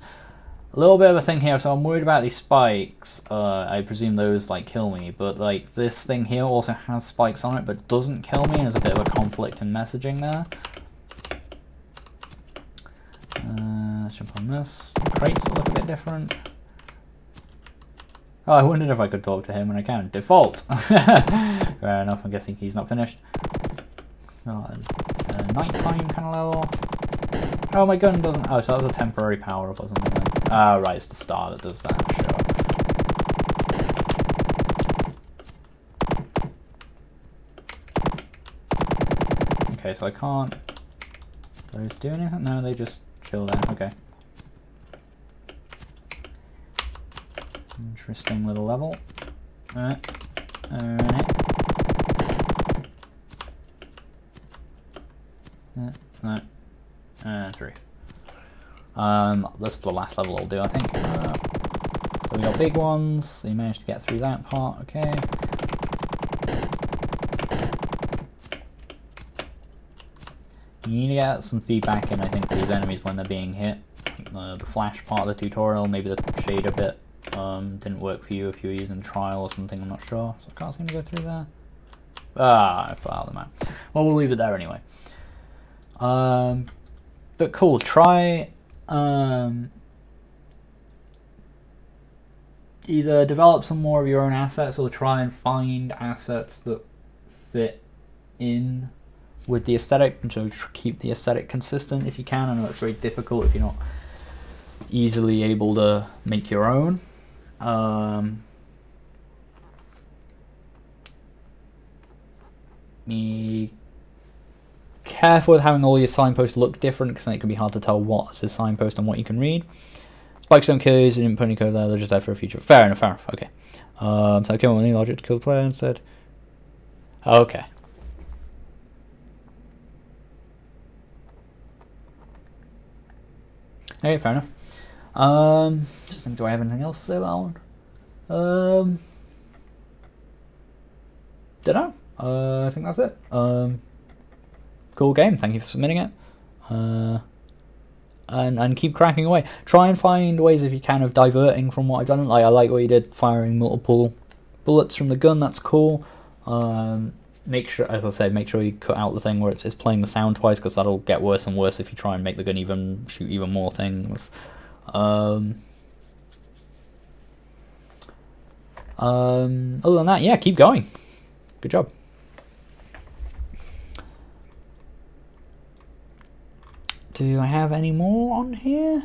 A little bit of a thing here. So I'm worried about these spikes. I presume those like kill me, but like this thing here also has spikes on it, but doesn't kill me. There's a bit of a conflict in messaging there. Jump on this. Crates look a bit different. Oh, I wondered if I could talk to him, and I can. Default! Fair enough, I'm guessing he's not finished. Nighttime kind of level. Oh, my gun doesn't... Oh, so that was a temporary power-up or something then. Ah, right, it's the star that does that, sure. Okay, so I can't... Do those do anything? No, they just chill there, okay. Interesting little level. No. 3. This is the last level I'll do, I think. So we got big ones. So you managed to get through that part. Okay. You need to get some feedback in, I think, for these enemies when they're being hit. The flash part of the tutorial, maybe the shader bit. Didn't work for you if you were using trial or something, I'm not sure. So I can't seem to go through there. Ah, I filed them out. Well, we'll leave it there anyway. But cool, try either develop some more of your own assets or try and find assets that fit in with the aesthetic, and so keep the aesthetic consistent if you can. I know it's very difficult if you're not easily able to make your own. Be careful with having all your signposts look different, because then it can be hard to tell what's a signpost and what you can read. Spikes don't kill you, so you didn't put any code there, they're just there for a future. Fair enough, okay. So I kill any logic to kill the player instead. Okay. Okay, fair enough. Just think, do I have anything else to say about that one? Dunno. I think that's it. Cool game. Thank you for submitting it. And keep cracking away. Try and find ways, if you can, of diverting from what I've done. Like, I like what you did, firing multiple bullets from the gun. That's cool. Make sure, as I said, make sure you cut out the thing where it's playing the sound twice, because that'll get worse and worse if you try and make the gun shoot even more things. Other than that, yeah, keep going. Good job. Do I have any more on here?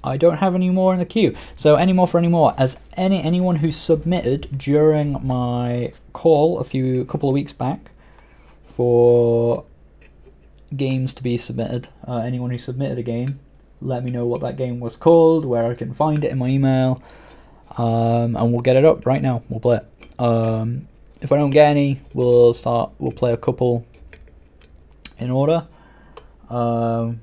I don't have any more in the queue. So any more for any more. As anyone who submitted during my call a couple of weeks back for games to be submitted, anyone who submitted a game, let me know what that game was called, where I can find it in my email, and we'll get it up right now. We'll play it. If I don't get any, we'll play a couple in order. But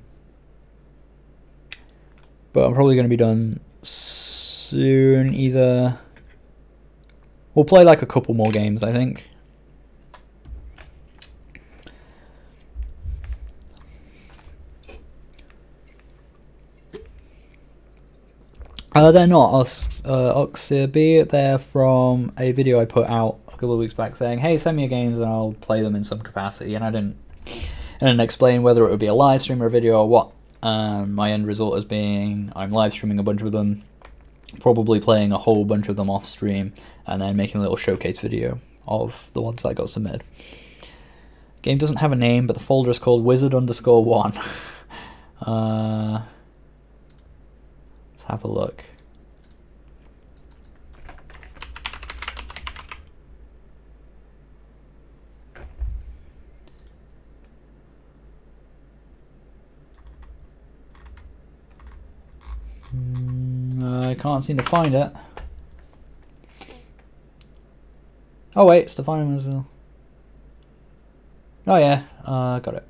I'm probably going to be done soon. Either we'll play like a couple more games, I think. They're not Oxyb. They're from a video I put out a couple of weeks back saying, hey, send me your games and I'll play them in some capacity. And I didn't explain whether it would be a live stream or a video or what. My end result is being I'm live streaming a bunch of them, probably playing a whole bunch of them off stream, and then making a little showcase video of the ones that got submitted. Game doesn't have a name, but the folder is called Wizard_1. Let's have a look. I can't seem to find it. Oh wait, it's defining as well. Oh yeah, got it.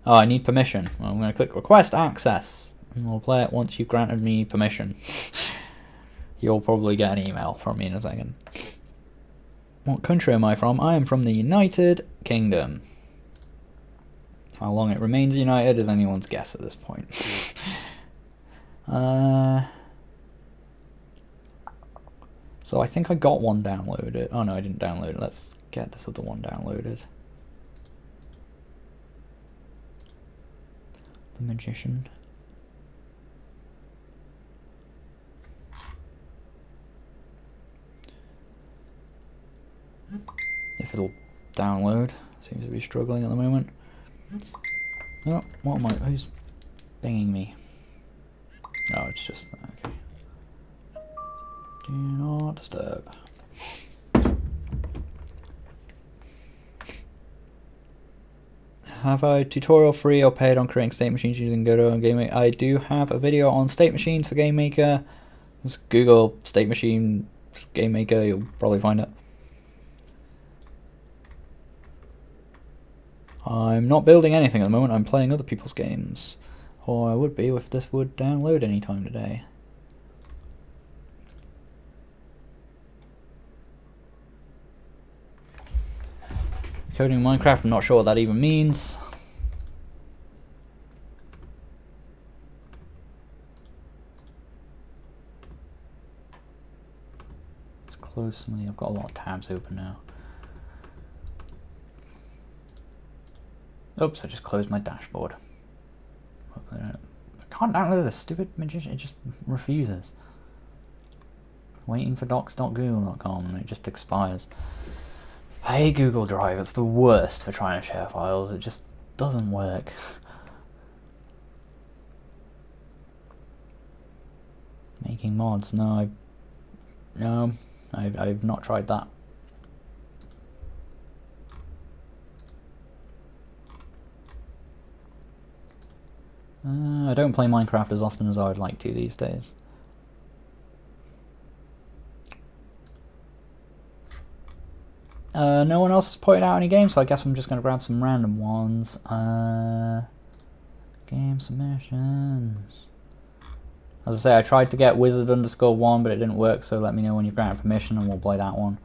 Oh, I need permission. Well, I'm going to click request access, and we'll play it once you've granted me permission. You'll probably get an email from me in a second. What country am I from? I am from the United Kingdom. How long it remains united is anyone's guess at this point. So I think I got one downloaded. Oh no, I didn't download it. Let's get this other one downloaded. The Magician. If it'll download. Seems to be struggling at the moment. Oh, what am I? Who's banging me? Oh, it's just okay. Do not disturb. Have a tutorial free or paid on creating state machines using Godot and GameMaker? I do have a video on state machines for GameMaker. Just Google state machine GameMaker, you'll probably find it. I'm not building anything at the moment, I'm playing other people's games. Or I would be if this would download any time today. Coding Minecraft, I'm not sure what that even means. Let's close some. I've got a lot of tabs open now. Oops, I just closed my dashboard. I can't download this stupid Magician, it just refuses. Waiting for docs.google.com and it just expires. I hate Google Drive, it's the worst for trying to share files, it just doesn't work. Making mods, no, I've not tried that. I don't play Minecraft as often as I would like to these days. No one else has pointed out any games, so I guess I'm just going to grab some random ones. Game submissions. As I say, I tried to get Wizard_1, but it didn't work, so let me know when you've granted permission and we'll play that one.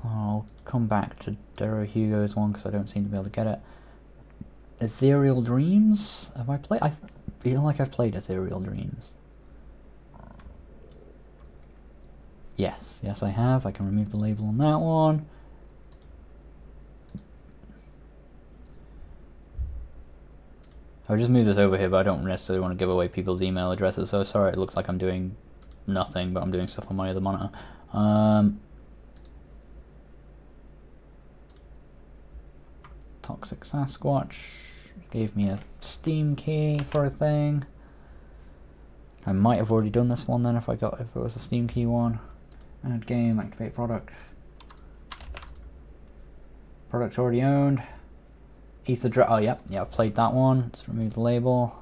I'll come back to Dero Hugo's one because I don't seem to be able to get it. Ethereal Dreams? Have I played? I feel like I've played Ethereal Dreams. Yes, yes I have. I can remove the label on that one. I'll just move this over here, but I don't necessarily want to give away people's email addresses, so sorry it looks like I'm doing nothing, but I'm doing stuff on my other monitor. Toxic Sasquatch gave me a Steam key for a thing. I might have already done this one then if it was a Steam key one. Add game, activate product. Product already owned. Ether Dra- oh, yep, yeah, I've played that one. Let's remove the label.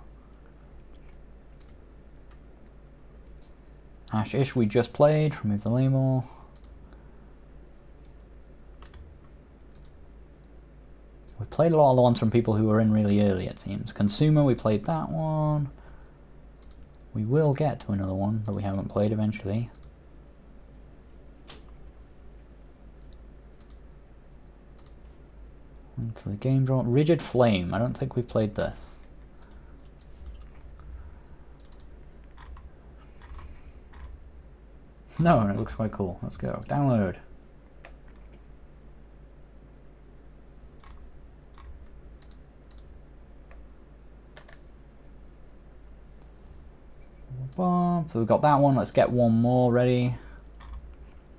Ash-ish we just played. Remove the label. We played a lot of the ones from people who were in really early, it seems. Consumer, we played that one. We will get to another one that we haven't played eventually. Into the game draw. Rigid Flame. I don't think we played this. No, and it looks quite cool. Let's go. Download. So we've got that one. Let's get one more ready.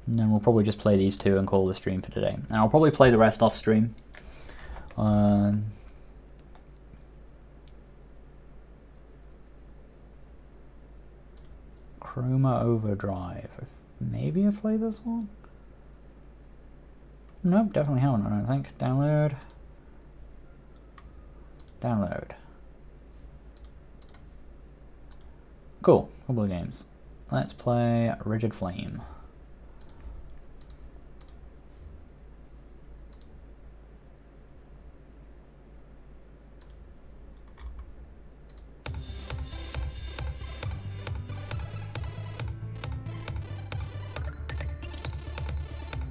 And then we'll probably just play these two and call the stream for today. And I'll probably play the rest off stream. Chroma Overdrive. Maybe I play this one? Nope, definitely haven't, I don't think. Download. Download. Cool, couple of games. Let's play Rigid Flame.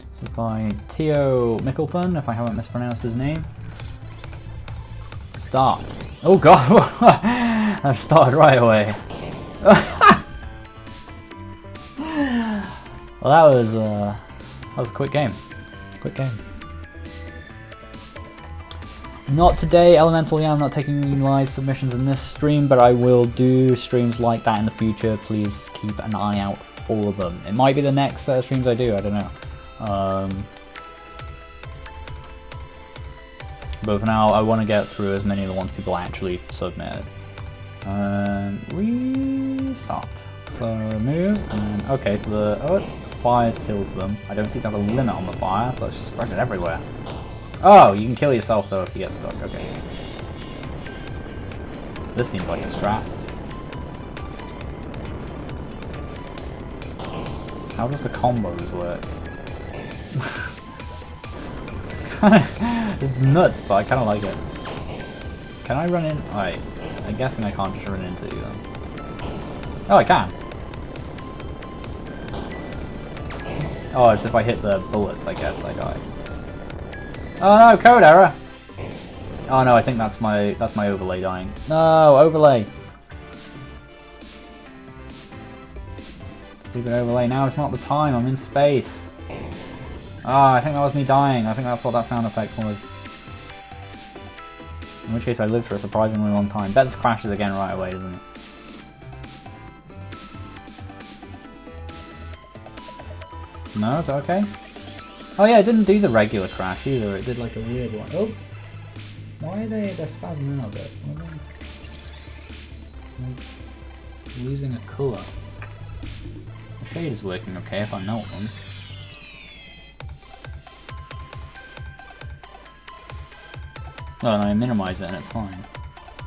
This is by Theo Mickelton, if I haven't mispronounced his name. Start. Oh god! I've started right away. Well, that was a quick game. Quick game. Not today, Elemental. Yeah, I'm not taking live submissions in this stream, but I will do streams like that in the future. Please keep an eye out for them. It might be the next set of streams I do. I don't know. But for now, I want to get through as many of the ones people actually submitted. Restart. So remove, and then, okay, so the fire kills them. I don't seem to have a limit on the fire, so let's just spread it everywhere. Oh, you can kill yourself though if you get stuck, okay. This seems like a strat. How does the combos work? It's nuts, but I kind of like it. Can I run in? Alright, I'm guessing I can't just run into you then. Oh, I can. Oh, it's if I hit the bullets, I guess I die. Oh no, code error! Oh no, I think that's my overlay dying. No, overlay! Stupid overlay, now it's not the time, I'm in space. Ah, I think that was me dying. I think that's what that sound effect was. In which case I lived for a surprisingly long time. Bet this crashes again right away, doesn't it? No, it's okay. Oh yeah, it didn't do the regular crash either. It did like a weird one. Oh! Why are they're spazzing out a bit? What are they? Like, losing a colour. The shade is working okay if I melt them. Oh, and I minimize it and it's fine.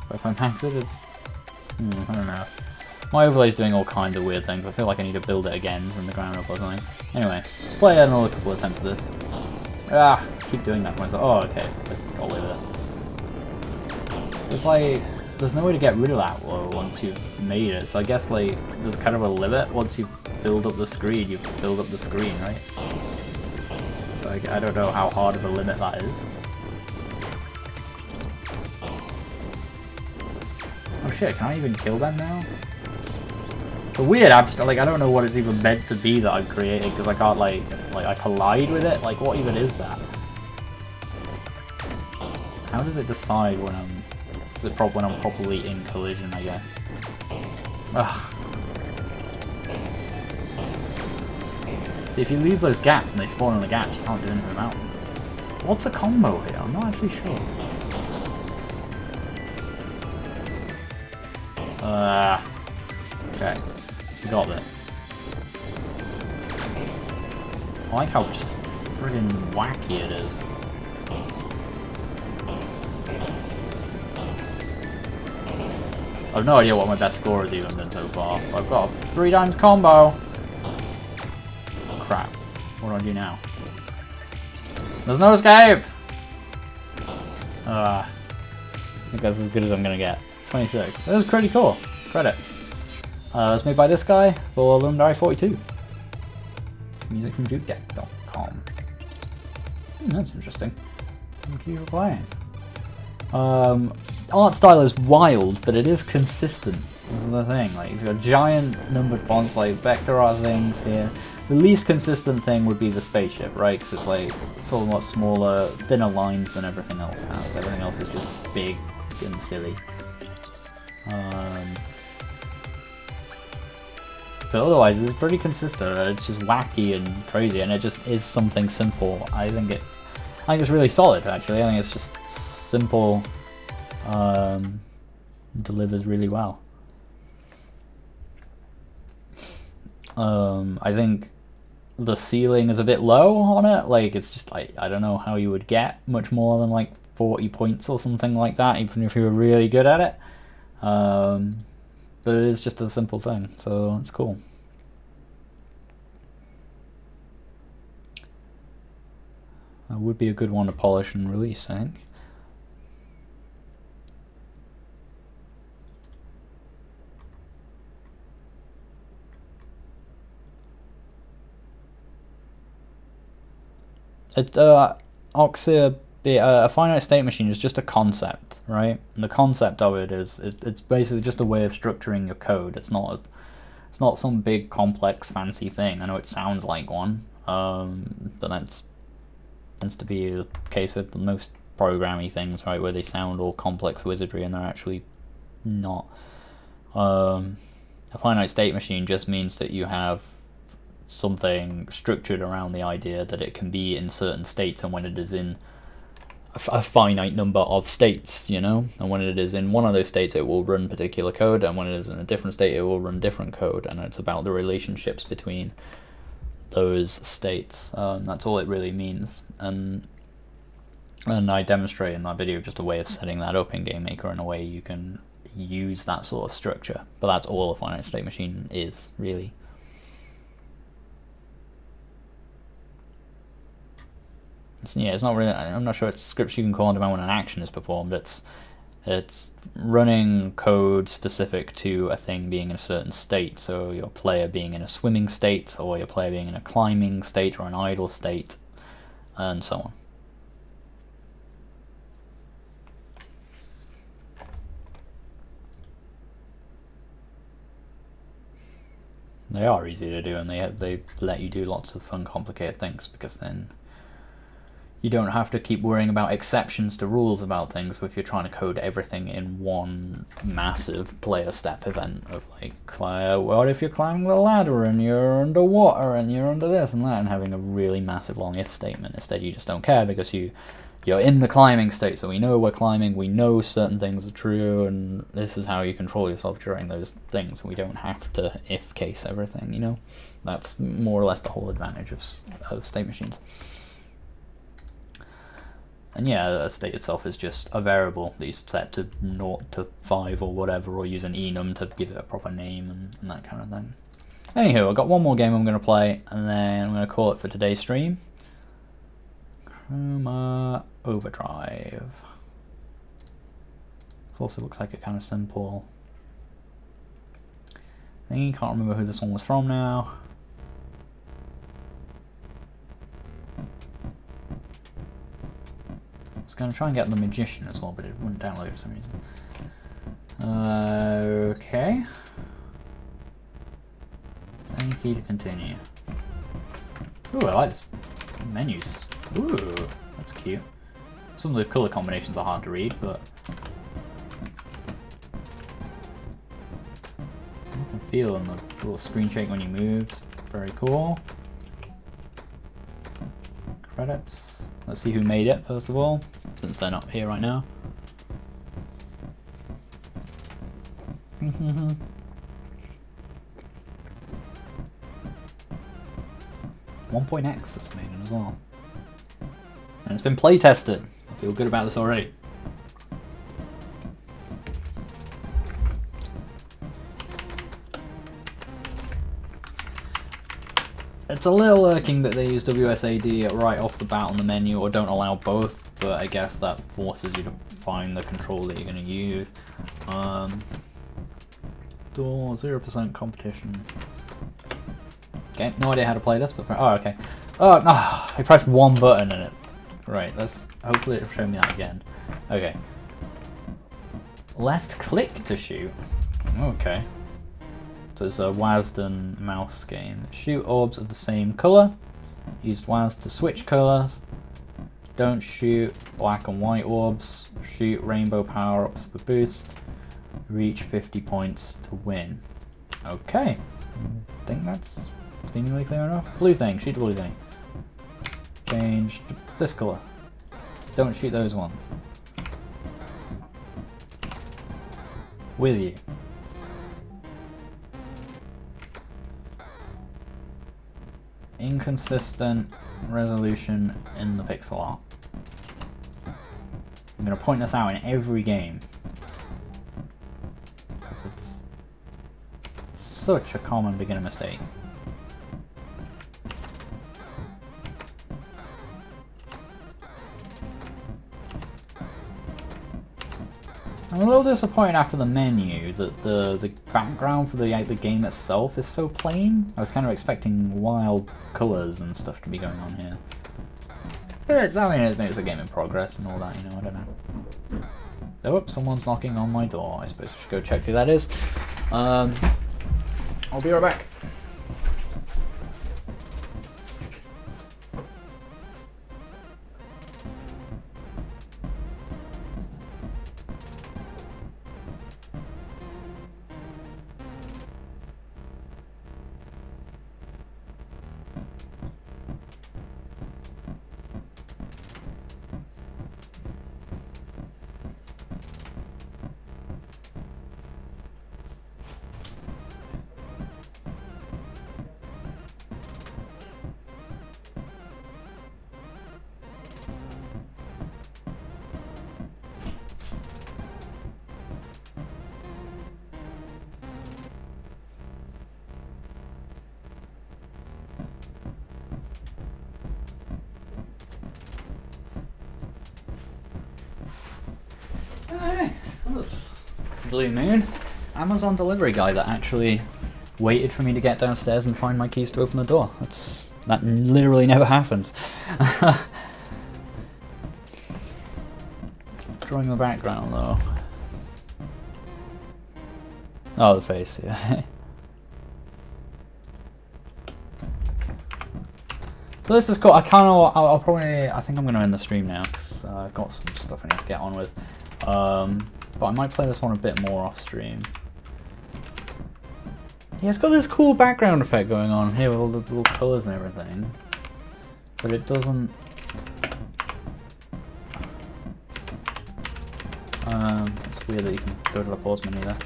But if I max it, it's... I don't know. My overlay's doing all kinds of weird things. I feel like I need to build it again from the ground up or something. Anyway, let's play another couple of attempts of this. Ah, keep doing that to myself. Oh, okay. I got away with it. It's like, there's no way to get rid of that glow once you've made it. So I guess like, there's kind of a limit. Once you build up the screen, you build up the screen, right? Like, I don't know how hard of a limit that is. Oh shit, can I even kill them now? It's a weird abstract, like I don't know what it's even meant to be that I've created because I can't like I collide with it, like what even is that? How does it decide when when I'm properly in collision, I guess? Ugh. See, if you leave those gaps and they spawn in the gaps, you can't do anything about them. What's a combo here? I'm not actually sure. Okay. We got this. I like how friggin' wacky it is. I have no idea what my best score has even been so far. I've got a 3 times combo. Crap. What do I do now? There's no escape! I think that's as good as I'm gonna get. 26. That was pretty cool. Credits. It's made by this guy for Overdrive 42. Music from jukedeck.com. That's interesting. Thank you for playing. Art style is wild, but it is consistent. This is the thing. Like, he's got giant numbered fonts, like vector art things here. The least consistent thing would be the spaceship, right? Because it's like somewhat smaller, thinner lines than everything else has. Everything else is just big and silly. But otherwise, it's pretty consistent. It's just wacky and crazy, and it just is something simple. I think it's really solid. Actually, I think it's just simple. Delivers really well. I think the ceiling is a bit low on it. Like, it's just like, I don't know how you would get much more than like 40 points or something like that, even if you were really good at it. But it is just a simple thing, so it's cool. That would be a good one to polish and release, I think. A finite state machine is just a concept, right? And the concept of it is it's basically just a way of structuring your code. It's not some big complex fancy thing. I know it sounds like one, but that tends to be the case with most programming things, right? Where they sound all complex wizardry and they're actually not. A finite state machine just means that you have something structured around the idea that it can be in certain states, and when it is in a finite number of states, you know, and when it is in one of those states it will run particular code, and when it is in a different state it will run different code, and it's about the relationships between those states. That's all it really means, and I demonstrate in that video just a way of setting that up in GameMaker in a way you can use that sort of structure. But that's all a finite state machine is, really. Yeah, it's not really. I'm not sure it's scripts you can call on demand when an action is performed. It's running code specific to a thing being in a certain state. So your player being in a swimming state, or your player being in a climbing state, or an idle state, and so on. They are easy to do, and they let you do lots of fun, complicated things, because then you don't have to keep worrying about exceptions to rules about things. So if you're trying to code everything in one massive player step event of like, what if you're climbing the ladder and you're underwater and you're under this and that, and having a really massive long if statement. Instead, you just don't care, because you're in the climbing state, so we know we're climbing, we know certain things are true, and this is how you control yourself during those things. We don't have to if case everything, you know? That's more or less the whole advantage of state machines. And yeah, a state itself is just a variable that you set to 0 to 5 or whatever, or use an enum to give it a proper name and that kind of thing. Anywho, I've got one more game I'm going to play, and then I'm going to call it for today's stream. Chroma Overdrive. This also looks like a kind of simple thing. Can't remember who this one was from now. I was going to try and get the Magician as well, but it wouldn't download for some reason. Okay. Any key to continue. Ooh, I like this. Menus. Ooh, that's cute. Some of the colour combinations are hard to read, but you can feel on the little screen shake when you move. It's very cool. Credits. Let's see who made it first of all, since they're not here right now. X is made it as well. it's been play tested. I feel good about this already. It's a little irking that they use WSAD right off the bat on the menu, or don't allow both, but I guess that forces you to find the control that you're going to use. Door 0% competition. Okay, no idea how to play this, but oh, okay. Oh no, I pressed one button in it. Right, let's hopefully it'll show me that again. Okay. Left click to shoot. Okay. So it's a WASD mouse game. Shoot orbs of the same colour. Use WASD to switch colours. Don't shoot black and white orbs. Shoot rainbow power-ups for boost. Reach 50 points to win. Okay. I think that's seemingly clear enough. Blue thing. Shoot the blue thing. Change to this colour. Don't shoot those ones. With you. Inconsistent resolution in the pixel art. I'm going to point this out in every game, because it's such a common beginner mistake. I'm a little disappointed after the menu that the background for the game itself is so plain. I was kind of expecting wild colours and stuff to be going on here. But it's, I mean, it's a game in progress and all that, you know, I don't know. Oh, whoops, someone's knocking on my door. I suppose I should go check who that is. I'll be right back. Hey, Blue Moon, Amazon delivery guy that actually waited for me to get downstairs and find my keys to open the door. That literally never happens. Drawing the background though. Oh, the face, yeah. So this is cool. I think I'm going to end the stream now, because I've got some stuff I need to get on with. But I might play this one a bit more off stream. Yeah, it's got this cool background effect going on here with all the little colours and everything. But it doesn't... it's weird that you can go to the pause menu there.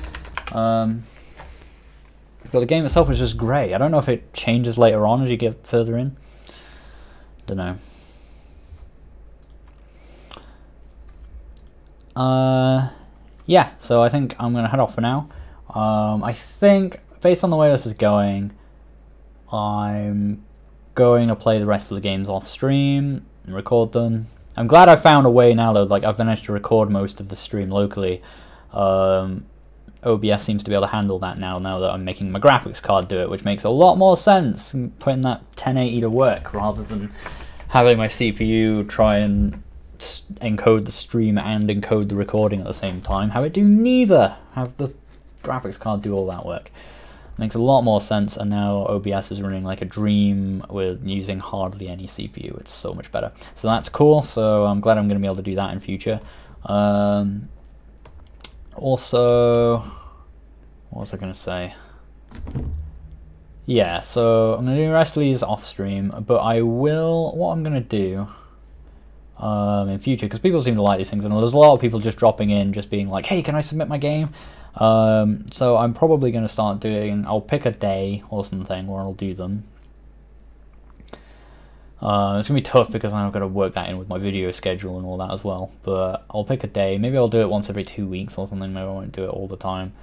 But the game itself is just grey. I don't know if it changes later on as you get further in. Don't know. Yeah, so I think I'm gonna head off for now. I think, based on the way this is going, I'm going to play the rest of the games off stream and record them. I'm glad I found a way now though, like I've managed to record most of the stream locally. OBS seems to be able to handle that now that I'm making my graphics card do it, which makes a lot more sense, putting that 1080 to work rather than having my CPU try and encode the stream and encode the recording at the same time. Have it do neither. Have the graphics card do all that work. Makes a lot more sense, and now OBS is running like a dream with using hardly any CPU. It's so much better. So that's cool, so I'm glad I'm going to be able to do that in future. Also, what was I going to say? Yeah, so I'm going to do the rest of these off stream, but I will, what I'm going to do in future, because people seem to like these things, and there's a lot of people just dropping in, just being like, hey, can I submit my game? So I'm probably going to start doing, I'll pick a day or something where I'll do them. It's gonna be tough because I've got to work that in with my video schedule and all that as well. But I'll pick a day. Maybe I'll do it once every 2 weeks or something. Maybe I won't do it all the time.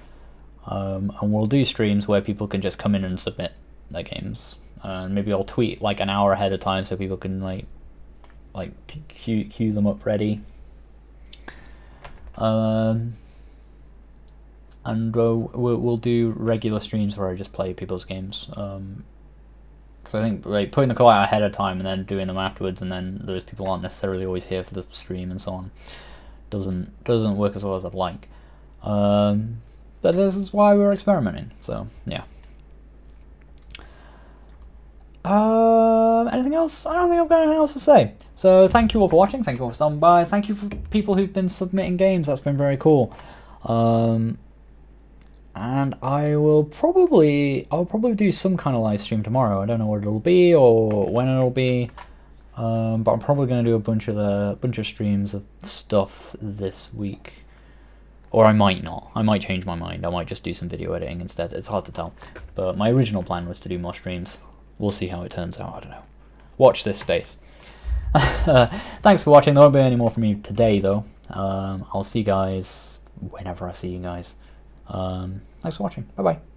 And we'll do streams where people can just come in and submit their games. And maybe I'll tweet like an hour ahead of time so people can like queue them up ready. And we'll do regular streams where I just play people's games. Because I think like putting the call out ahead of time and then doing them afterwards, and then those people aren't necessarily always here for the stream and so on, doesn't work as well as I'd like. But this is why we're experimenting. So yeah. Anything else? I don't think I've got anything else to say. So thank you all for watching. Thank you all for stopping by. Thank you for people who've been submitting games. That's been very cool. And I'll probably do some kind of live stream tomorrow. I don't know what it'll be or when it'll be, but I'm probably going to do a bunch of streams of stuff this week, or I might not. I might change my mind. I might just do some video editing instead. It's hard to tell. But my original plan was to do more streams. We'll see how it turns out. I don't know. Watch this space. Thanks for watching. There won't be any more from me today though. I'll see you guys whenever I see you guys. Thanks for watching. Bye bye.